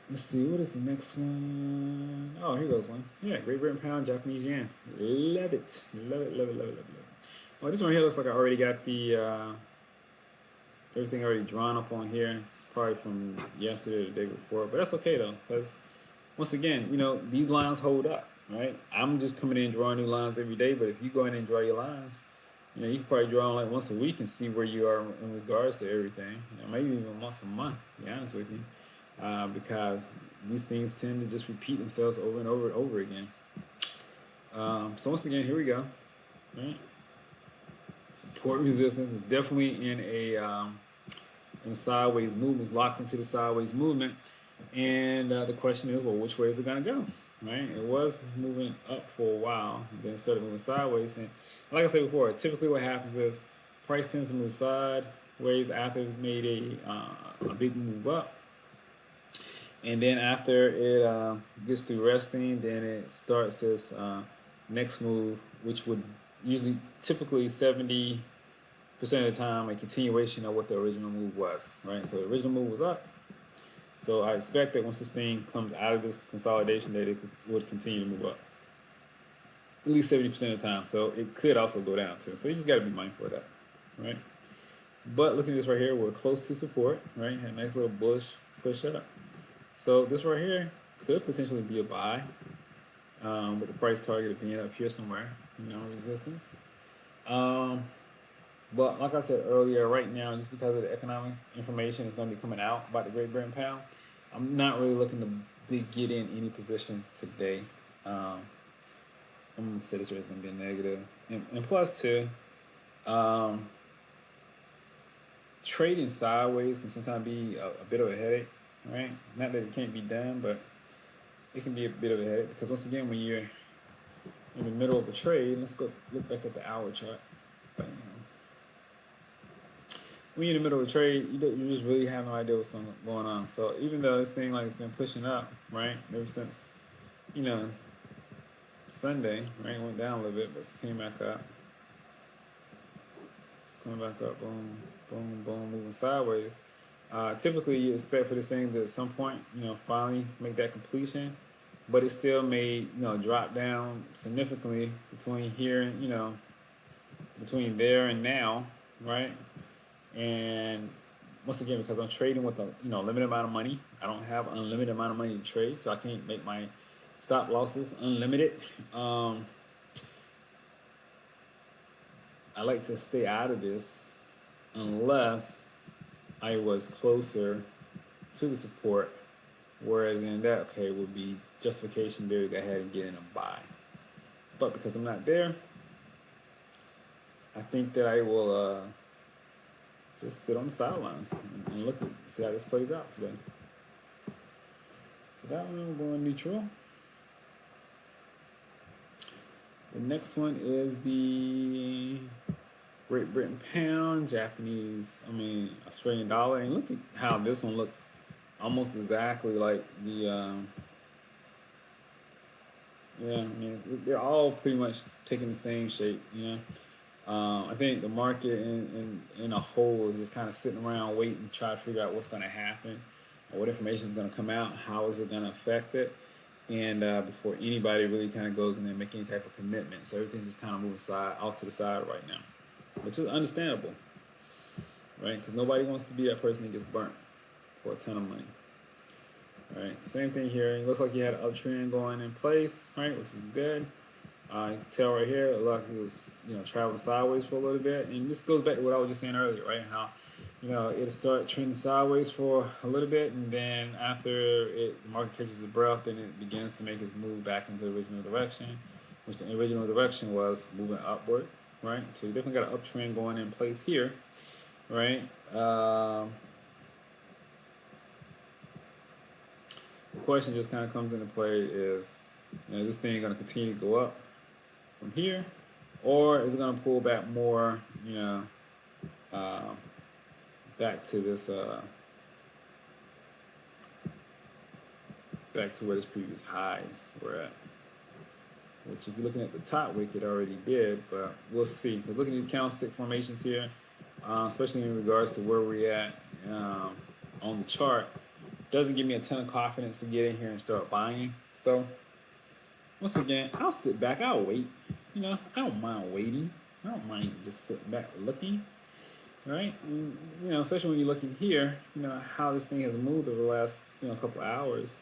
Let's see, what is the next one? Oh, here goes one. Yeah, Great Britain pound, Japanese yen. Love it. Love it, love it, love it, love it, love it. Well, this one here looks like I already got the everything already drawn up on here. It's probably from yesterday or the day before, but that's okay though, because once again, these lines hold up, right? I'm just coming in drawing new lines every day, but if you go in and draw your lines, you can probably draw them like once a week and see where you are in regards to everything. Maybe even once a month, to be honest with you, because these things tend to just repeat themselves over and over and over again. So once again, here we go. Right? Support resistance is definitely in sideways movement. It's locked into the sideways movement, and the question is, well, which way is it gonna go? Right? It was moving up for a while, then it started moving sideways. And like I said before, typically what happens is price tends to move sideways after it's made a big move up, and then after it gets through resting, then it starts this next move, which would usually typically 70% of the time a continuation of what the original move was, right? So the original move was up. So I expect that once this thing comes out of this consolidation, that it would continue to move up at least 70% of the time. So it could also go down too. So you just got to be mindful of that, right? But looking at this right here, we're close to support, right? Had a nice little bullish push up. So this right here could potentially be a buy, with the price target being up here somewhere, resistance. But like I said earlier, right now, just because of the economic information that's going to be coming out about the Great Britain pound, I'm not really looking to get in any position today. I'm going to say this rate is going to be a negative. And plus, too, trading sideways can sometimes be a bit of a headache, right? Not that it can't be done, but it can be a bit of a headache because, once again, when you're in the middle of a trade, let's go look back at the hour chart. When you're in the middle of a trade, you just really have no idea what's going on. So even though this thing it's been pushing up, right, ever since, Sunday, right, went down a little bit, but came back up. It's coming back up, boom, boom, boom, moving sideways. Typically, you expect for this thing to at some point, finally make that completion, but it still may, drop down significantly between here and, between there and now, right? And once again, because I'm trading with a limited amount of money, I don't have unlimited amount of money to trade, so I can't make my stop losses unlimited. I like to stay out of this unless I was closer to the support, whereas then that would be justification there to go ahead and get in a buy. But because I'm not there, I think that I will just sit on the sidelines and look at see how this plays out today. So that one we're going neutral. The next one is the Great Britain pound, Australian dollar, and look at how this one looks almost exactly like the they're all pretty much taking the same shape, I think the market in a whole is just kind of sitting around waiting, trying to figure out what's going to happen, or what information is going to come out, how is it going to affect it, and before anybody really kind of goes in there and make any type of commitment. So everything's just kind of moving off to the side right now, which is understandable, right? Because nobody wants to be that person that gets burnt for a ton of money, right? Same thing here. It looks like you had an uptrend going in place, right, which is good. You can tell right here, it looked like it was, traveling sideways for a little bit. And this goes back to what I was just saying earlier, right? How, it'll start trending sideways for a little bit, and then after the market catches its breath, then it begins to make its move back into the original direction, which the original direction was moving upward, right? So you definitely got an uptrend going in place here, right? The question just kind of comes into play is, this thing going to continue to go up from here, or is it going to pull back more, back to this, back to where its previous highs were at? Which, if you're looking at the top wick, it already did, but we'll see. Because look at these candlestick formations here, especially in regards to where we're at on the chart, doesn't give me a ton of confidence to get in here and start buying. So once again, I'll sit back. I'll wait. I don't mind waiting. I don't mind just sitting back looking, right? And, especially when you're looking here, how this thing has moved over the last, couple of hours.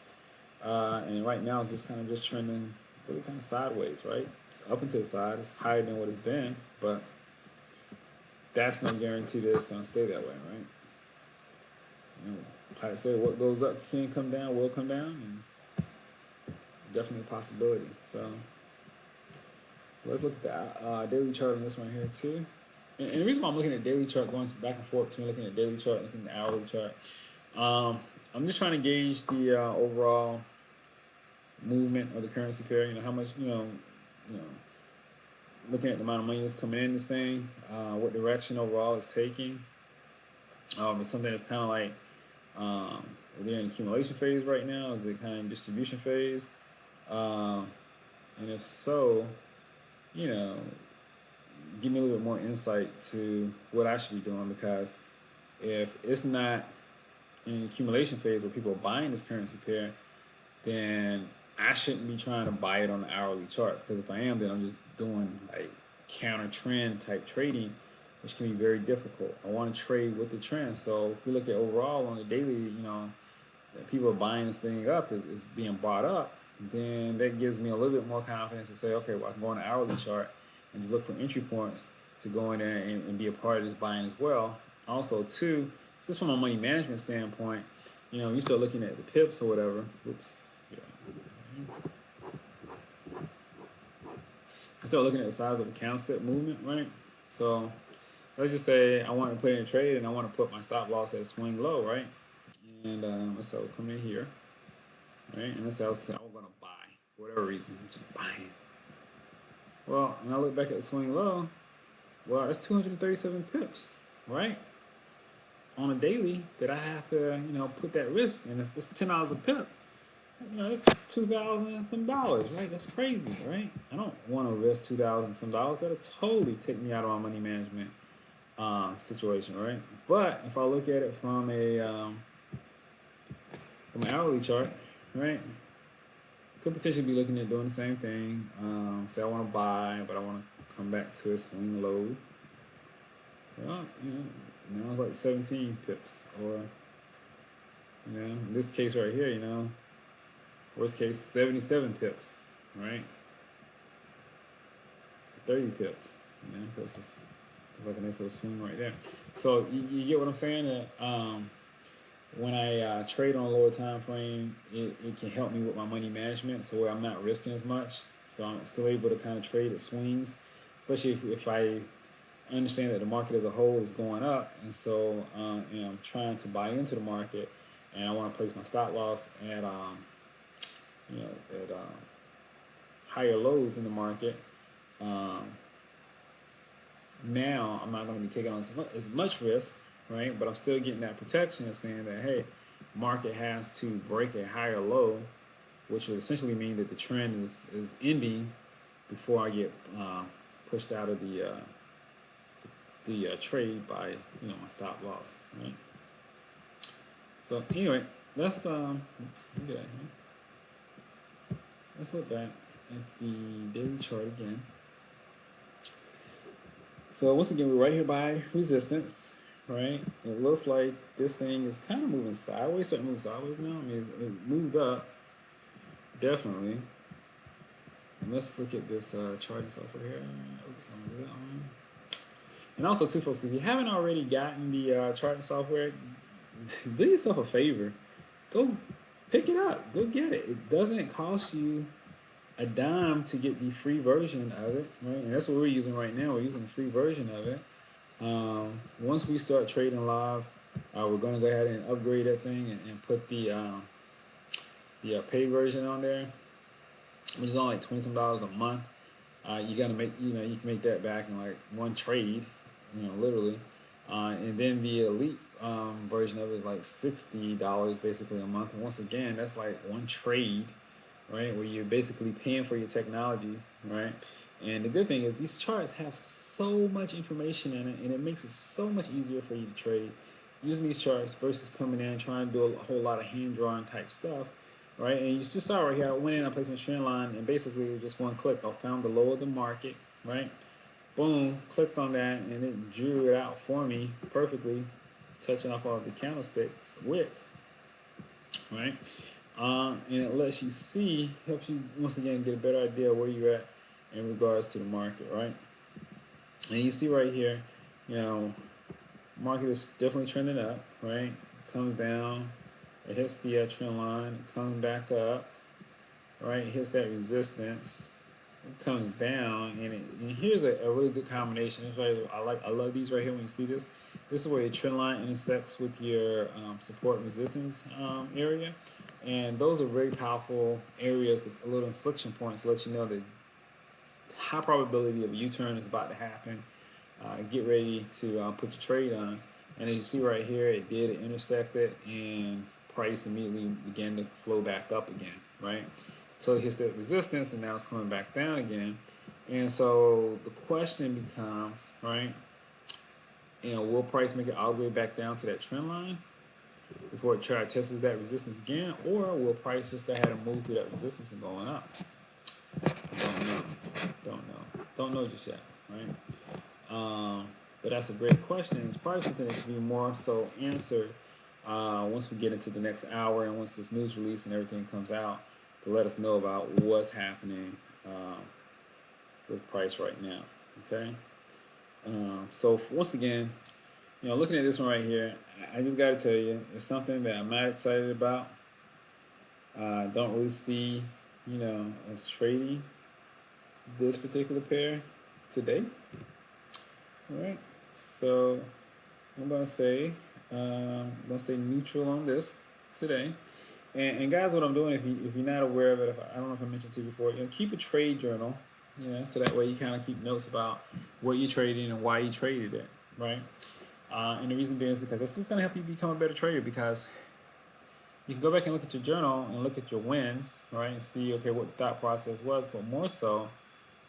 And right now it's just kind of just trending really kind of sideways, right? It's up and to the side. It's higher than what it's been, but that's no guarantee that it's going to stay that way, right? Like I say, what goes up can come down, will come down, and definitely a possibility. So let's look at the daily chart on this one here too. And the reason why I'm looking at daily chart, going back and forth between looking at daily chart and looking at the hourly chart, I'm just trying to gauge the overall movement of the currency pair. How much, looking at the amount of money that's coming in this thing, what direction overall it's taking. It's something that's kind of like, are they in accumulation phase right now? Is it kind of in distribution phase? And if so, you know, give me a little bit more insight to what I should be doing, because if it's not in accumulation phase where people are buying this currency pair, then I shouldn't be trying to buy it on the hourly chart, because if I am, then I'm just doing like counter trend type trading, which can be very difficult. I want to trade with the trend. So if we look at overall on the daily, that people are buying this thing up, is being bought up, then that gives me a little bit more confidence to say, okay, well, I can go on the hourly chart and just look for entry points to go in there and be a part of this buying as well. Also, too, just from a money management standpoint, you start looking at the pips or whatever. Oops. Yeah. You start looking at the size of the candlestick movement, right? So let's just say I want to put in a trade and I want to put my stop loss at swing low, right? And let's say I'll come in here, right? And let's say I'm going to buy for whatever reason. I'm just buying. Well, when I look back at the swing low, well, that's 237 pips, right? On a daily that I have to, put that risk. And if it's $10 a pip, it's 2,000 and some dollars, right? That's crazy, right? I don't want to risk 2,000 and some dollars. That'll totally take me out of my money management situation, right? But if I look at it from an hourly chart, right, could potentially be looking at doing the same thing. Say I want to buy, but I want to come back to a swing low. Well, now it's like 17 pips, or in this case right here, worst case 77 pips, right? 30 pips, because it's like a nice little swing right there. So you get what I'm saying? That when I trade on a lower time frame, it can help me with my money management, so where I'm not risking as much. So I'm still able to kind of trade at swings, especially if I understand that the market as a whole is going up, and so I'm trying to buy into the market, and I want to place my stop loss at higher lows in the market. Now I'm not going to be taking on as much risk, right? But I'm still getting that protection of saying that, hey, market has to break a higher low, which would essentially mean that the trend is ending before I get pushed out of the trade by my stop loss, right? So anyway, let's let's look back at the daily chart again. So once again, we're right here by resistance, right? It looks like this thing is kind of moving sideways, starting to move sideways now. I mean, it moved up, definitely. And let's look at this charting software here. Oops, I'm gonna do that one. And also, too, folks, if you haven't already gotten the charting software, do yourself a favor. Go pick it up. Go get it. It doesn't cost you a dime to get the free version of it, right? And that's what we're using right now. We're using the free version of it. Once we start trading live, we're going to go ahead and upgrade that thing and put the paid version on there, which is only like $20 some a month. You got to make, you can make that back in like one trade, literally. And then the elite version of it is like $60 basically a month. And once again, that's like one trade, right? Where you're basically paying for your technologies, right? And the good thing is these charts have so much information in it, and it makes it so much easier for you to trade using these charts versus coming in and trying to do a whole lot of hand-drawing type stuff, right? And you just saw right here, I went in, I placed my trend line, and basically just one click, I found the low of the market, right? boom, clicked on that, and it drew it out for me perfectly, touching off all the candlesticks wicks, right? And it lets you see, helps you once again get a better idea of where you're at in regards to the market, right? And you see right here, you know, market is definitely trending up, right? Comes down, it hits the trend line, it comes back up, right? It hits that resistance, it comes down, and here's a really good combination. This right, I love these right here. When you see this, this is where your trend line intersects with your support and resistance area, and those are very powerful areas, a little inflection points to let you know that high probability of a U-turn is about to happen. Get ready to put your trade on. And as you see right here, it did, it intersected, and price immediately began to flow back up again, right? So it hits that resistance, and now it's coming back down again. And so the question becomes, right, you know, will price make it all the way back down to that trend line before it tries to test that resistance again, or will price just go ahead and move through that resistance and going up? Don't know. Don't know just yet, right? But that's a great question. It's probably something that should be more so answered once we get into the next hour and once this news release and everything comes out to let us know about what's happening with price right now. Okay. So once again, you know, looking at this one right here, I just got to tell you, it's something that I'm not excited about. Don't really see, you know, us trading this particular pair today. All right, so I'm gonna say I'm gonna stay neutral on this today. And guys, what I'm doing, if you're not aware of it, I don't know if I mentioned to you before, you know, keep a trade journal, you know, so that way you kind of keep notes about what you're trading and why you traded it, right? And the reason being is because this is gonna help you become a better trader, because you can go back and look at your journal and look at your wins, right, and see, okay, what the thought process was, but more so,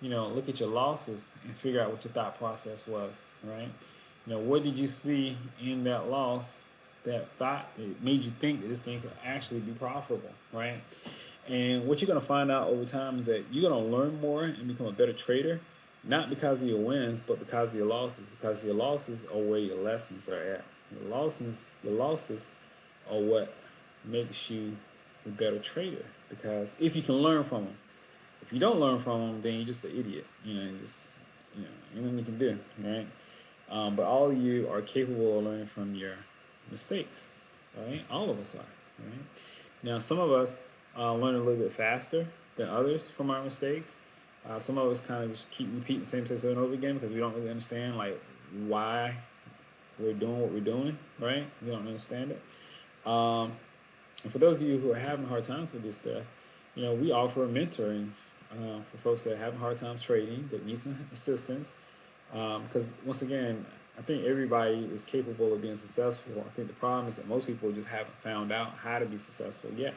you know, look at your losses and figure out what your thought process was, right? You know, what did you see in that loss that thought it made you think that this thing could actually be profitable, right? And what you're going to find out over time is that you're going to learn more and become a better trader, not because of your wins, but because of your losses. Because your losses are where your lessons are at. Your losses are what makes you a better trader. Because if you can learn from them, if you don't learn from them, then you're just an idiot. You know, ain't nothing you can do, right? But all of you are capable of learning from your mistakes, right? All of us are, right? Now, some of us learn a little bit faster than others from our mistakes. Some of us kind of just keep repeating the same mistakes over and over again because we don't really understand like why we're doing what we're doing, right? We don't understand it. And for those of you who are having hard times with this stuff, you know, we offer mentoring for folks that are having hard times trading, that need some assistance. Because once again, I think everybody is capable of being successful. I think the problem is that most people just haven't found out how to be successful yet.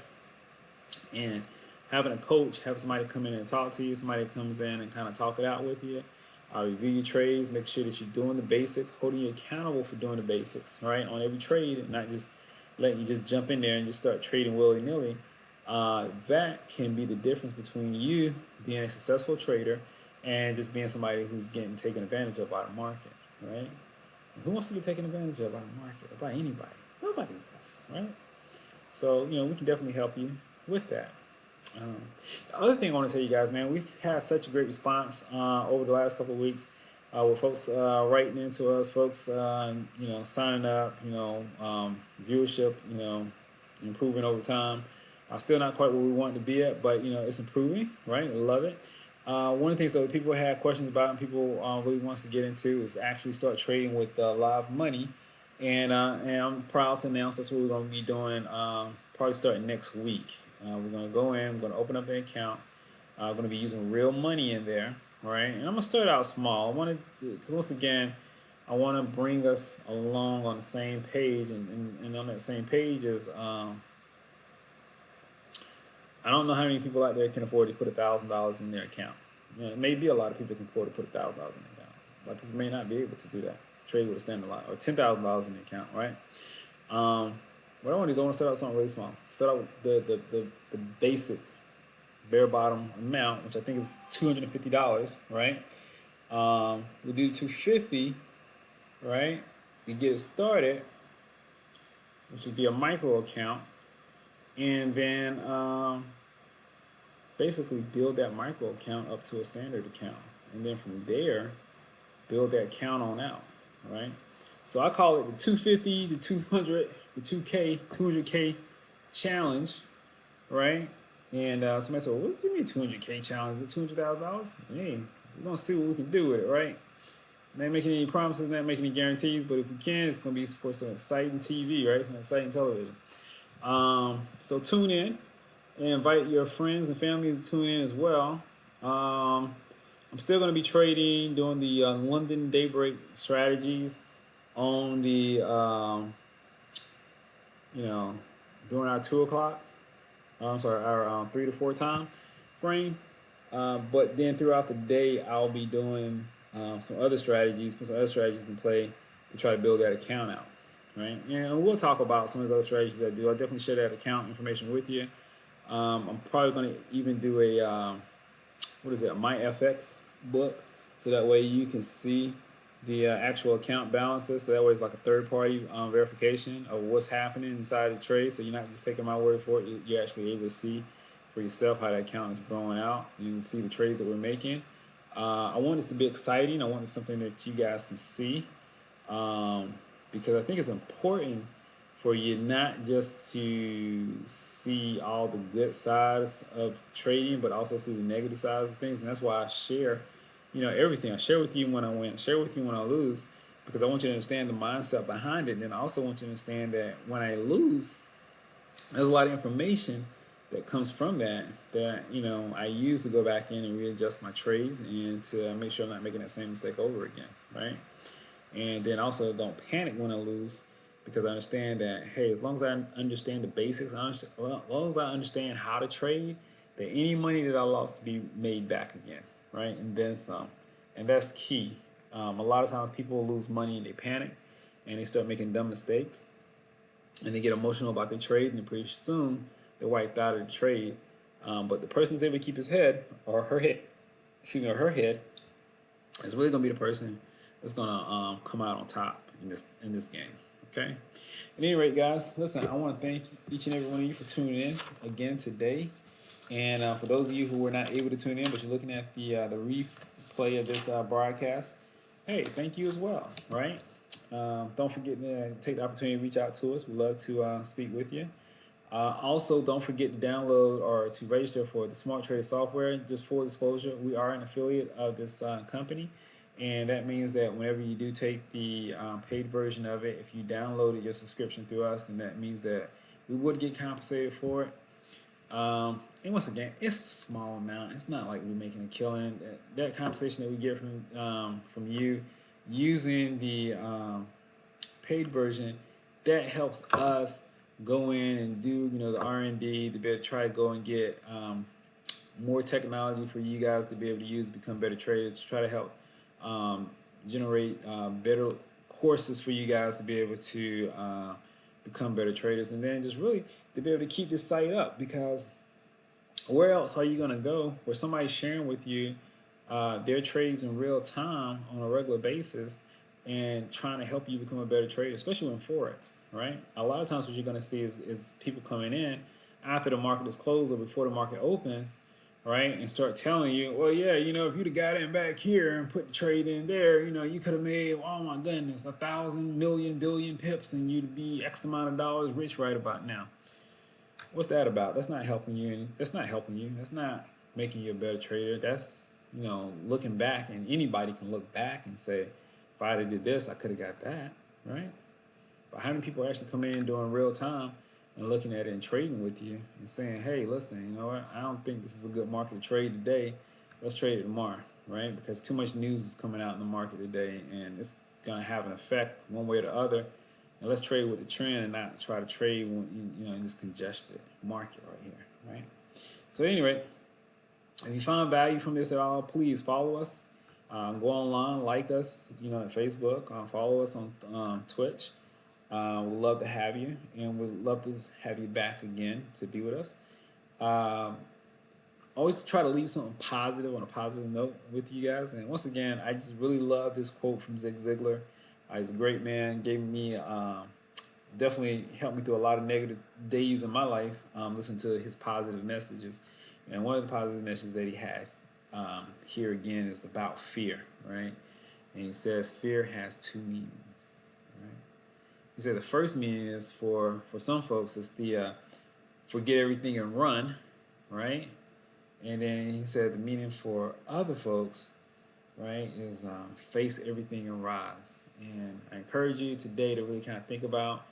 And having a coach, having somebody come in and talk to you, somebody comes in and kind of talk it out with you, review your trades, make sure that you're doing the basics, holding you accountable for doing the basics, right, on every trade, and not just letting you just jump in there and just start trading willy-nilly. That can be the difference between you being a successful trader and just being somebody who's getting taken advantage of by the market, right? And who wants to get taken advantage of by the market or by anybody? Nobody does, right? So, you know, we can definitely help you with that. The other thing I want to tell you guys, man, we've had such a great response over the last couple of weeks with folks writing into us, folks, you know, signing up, you know, viewership, you know, improving over time. Still not quite where we want to be at, but, you know, it's improving, right? I love it. One of the things that people have questions about and people really wants to get into is actually start trading with live money. And I'm proud to announce that's what we're going to be doing probably starting next week. We're going to go in, we're going to open up an account. We're going to be using real money in there, right? And I'm going to start out small. I wanted to, because once again, I want to bring us along on the same page, and on that same page is I don't know how many people out there can afford to put $1,000 in their account. You know, it may be a lot of people can afford to put $1,000 in their account. A lot of people may not be able to do that. Trade with a standard lot or $10,000 in the account, right? What I want to do is I want to start out something really small. Start out with the basic bare bottom amount, which I think is $250, right? We do 250, right? We get it started, which would be a micro account, and then basically build that micro account up to a standard account, and then from there build that account on out, right? So I call it the 250, the 200, the 2K, 200K challenge, right? And somebody said, well, "What do you mean 200K challenge? $200,000? Hey, we're gonna see what we can do with it, right? Not making any promises, not making any guarantees, but if we can, it's gonna be for some exciting TV, right? Some exciting television. So tune in and invite your friends and family to tune in as well. I'm still going to be trading, doing the London Daybreak strategies on the, you know, during our 2 o'clock. I'm sorry, our 3 to 4 time frame. But then throughout the day, I'll be doing some other strategies, put some other strategies in play to try to build that account out, right? And we'll talk about some of those other strategies that I do. I'll definitely share that account information with you. I'm probably going to even do a what is it, a MyFX book, so that way you can see the actual account balances. So that way it's like a third party verification of what's happening inside the trade. So you're not just taking my word for it. You're actually able to see for yourself how that account is growing out. You can see the trades that we're making. I want this to be exciting. I want this something that you guys can see, because I think it's important for you not just to see all the good sides of trading, but also see the negative sides of things. And that's why I share, everything. I share with you when I win, share with you when I lose, because I want you to understand the mindset behind it. And I also want you to understand that when I lose, there's a lot of information that comes from that I use to go back in and readjust my trades and to make sure I'm not making that same mistake over again, right? And then also don't panic when I lose, because I understand that, hey, as long as I understand the basics, as long as I understand how to trade, that any money that I lost to be made back again, right? And then some. And that's key. A lot of times people lose money and they panic and they start making dumb mistakes and they get emotional about their trade, and pretty soon they're wiped out of the trade. But the person that's able to keep his head or her head, or her head, is really going to be the person that's going to come out on top in this game. Okay. At any rate, guys, listen, I want to thank each and every one of you for tuning in again today. And for those of you who were not able to tune in, but you're looking at the replay of this broadcast, hey, thank you as well, right? Don't forget to take the opportunity to reach out to us. We'd love to speak with you. Also, don't forget to download or to register for the Smart Trader software. Just full disclosure, we are an affiliate of this company. And that means that whenever you do take the paid version of it, if you downloaded your subscription through us, then that means that we would get compensated for it. And once again, it's a small amount. It's not like we're making a killing. That compensation that we get from you using the paid version, that helps us go in and do the R&D to be able to try to go and get more technology for you guys to be able to use to become better traders, to try to help generate better courses for you guys to be able to become better traders, and then just really to be able to keep this site up, because where else are you going to go where somebody's sharing with you their trades in real time on a regular basis and trying to help you become a better trader, especially in Forex, right? A lot of times what you're going to see is people coming in after the market is closed or before the market opens, right, and start telling you, well, yeah, if you'd have got in back here and put the trade in there, you could have made, oh my goodness, 1,000 million billion pips, and you'd be X amount of dollars rich right about now. What's that about? That's not helping you. That's not helping you. That's not making you a better trader. That's looking back, and anybody can look back and say, if I'd have did this, I could have got that, right? But how many people actually come in during real time and looking at it and trading with you and saying, hey, listen, you know what? I don't think this is a good market to trade today. Let's trade it tomorrow, right? Because too much news is coming out in the market today, and it's going to have an effect one way or the other. And let's trade with the trend and not try to trade in this congested market right here, right? So anyway, if you found value from this at all, please follow us. Go online, like us, at Facebook. Follow us on Twitch. We'd love to have you, and we'd love to have you back again to be with us. always try to leave something positive on a positive note with you guys. And once again, I just really love this quote from Zig Ziglar. He's a great man. Gave me definitely helped me through a lot of negative days in my life. Listen to his positive messages, and one of the positive messages that he had here again is about fear, right? And he says fear has two meanings. Right? He said the first meaning is for some folks it's the forget everything and run, right? And then he said the meaning for other folks, right, is face everything and rise. And I encourage you today to really kind of think about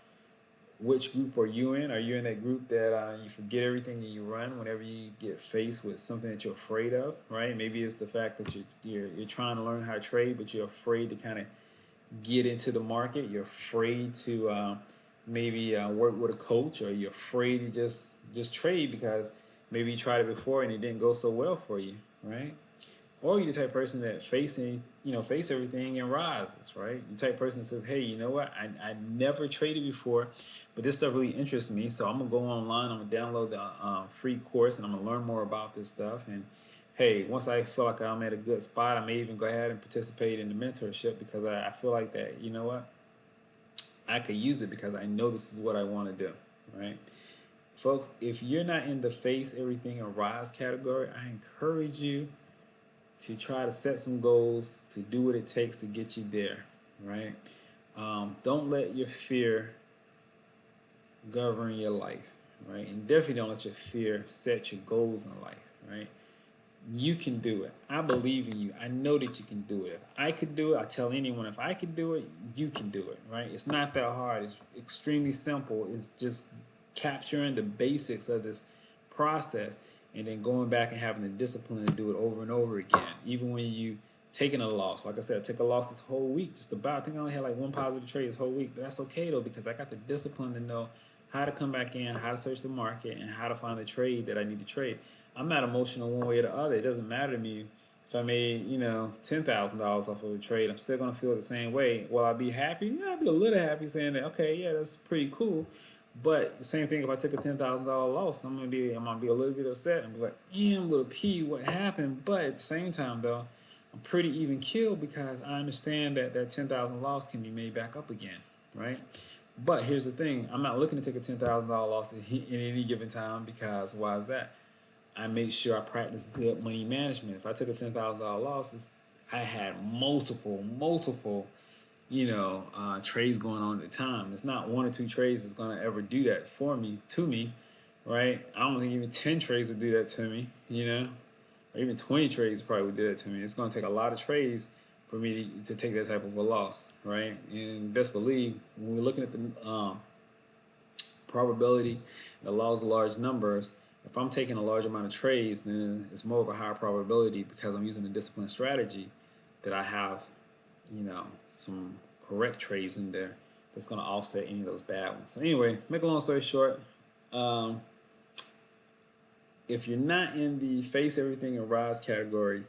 which group are you in? Are you in that group that you forget everything and you run whenever you get faced with something that you're afraid of, right? Maybe it's the fact that you're trying to learn how to trade, but you're afraid to kind of get into the market. You're afraid to maybe work with a coach, or you're afraid to just trade because maybe you tried it before and it didn't go so well for you, right? Or you're the type of person that face everything and rises, right? You type of person that says, hey, you know what? I never traded before, but this stuff really interests me. So I'm gonna go online, I'm gonna download the free course, and I'm gonna learn more about this stuff. And hey, once I feel like I'm at a good spot, I may even go ahead and participate in the mentorship because I feel like that, you know what? I could use it because I know this is what I want to do, right? Folks, if you're not in the face everything and rise category, I encourage you to try to set some goals, to do what it takes to get you there, right? Don't let your fear govern your life, right? And definitely don't let your fear set your goals in life, right? You can do it. I believe in you. I know that you can do it. If I could do it, I tell anyone, if I could do it, you can do it, right? It's not that hard. It's extremely simple. It's just capturing the basics of this process and then going back and having the discipline to do it over and over again. Even when you taking a loss, like I said, I took a loss this whole week, just about. I think I only had like one positive trade this whole week, but that's okay though, because I got the discipline to know how to come back in, how to search the market, and how to find the trade that I need to trade. I'm not emotional one way or the other. It doesn't matter to me if I made, $10,000 off of a trade. I'm still gonna feel the same way. Will I be happy? Yeah, I'll be a little happy saying that. Okay, yeah, that's pretty cool. But the same thing if I took a $10,000 loss, I'm gonna be a little bit upset and be like, I'm little P, what happened? But at the same time, though, I'm pretty even killed because I understand that that 10,000 loss can be made back up again, right? But here's the thing: I'm not looking to take a $10,000 loss in any given time because why is that? I make sure I practice good money management. If I took a $10,000 loss, I had multiple trades going on at the time. It's not one or two trades that's gonna ever do that for me, to me, right? I don't think even 10 trades would do that to me, or even 20 trades probably would do that to me. It's gonna take a lot of trades for me to take that type of a loss, right? And best believe when we're looking at the probability, the laws of large numbers. If I'm taking a large amount of trades, then it's more of a higher probability because I'm using a disciplined strategy that I have, some correct trades in there that's going to offset any of those bad ones. So anyway, make a long story short, if you're not in the face everything and rise category,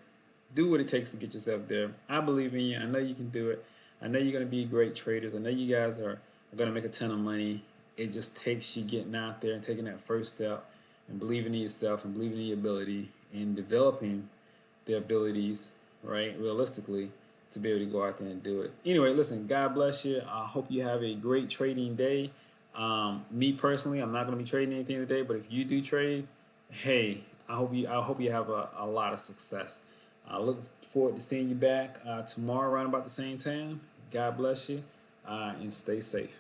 do what it takes to get yourself there. I believe in you. I know you can do it. I know you're going to be great traders. I know you guys are going to make a ton of money. It just takes you getting out there and taking that first step and believing in yourself and believing in your ability and developing the abilities, right, realistically, to be able to go out there and do it. Anyway, listen, God bless you. I hope you have a great trading day. Me personally, I'm not going to be trading anything today, but if you do trade, hey, I hope you have a lot of success. I look forward to seeing you back tomorrow around about the same time. God bless you and stay safe.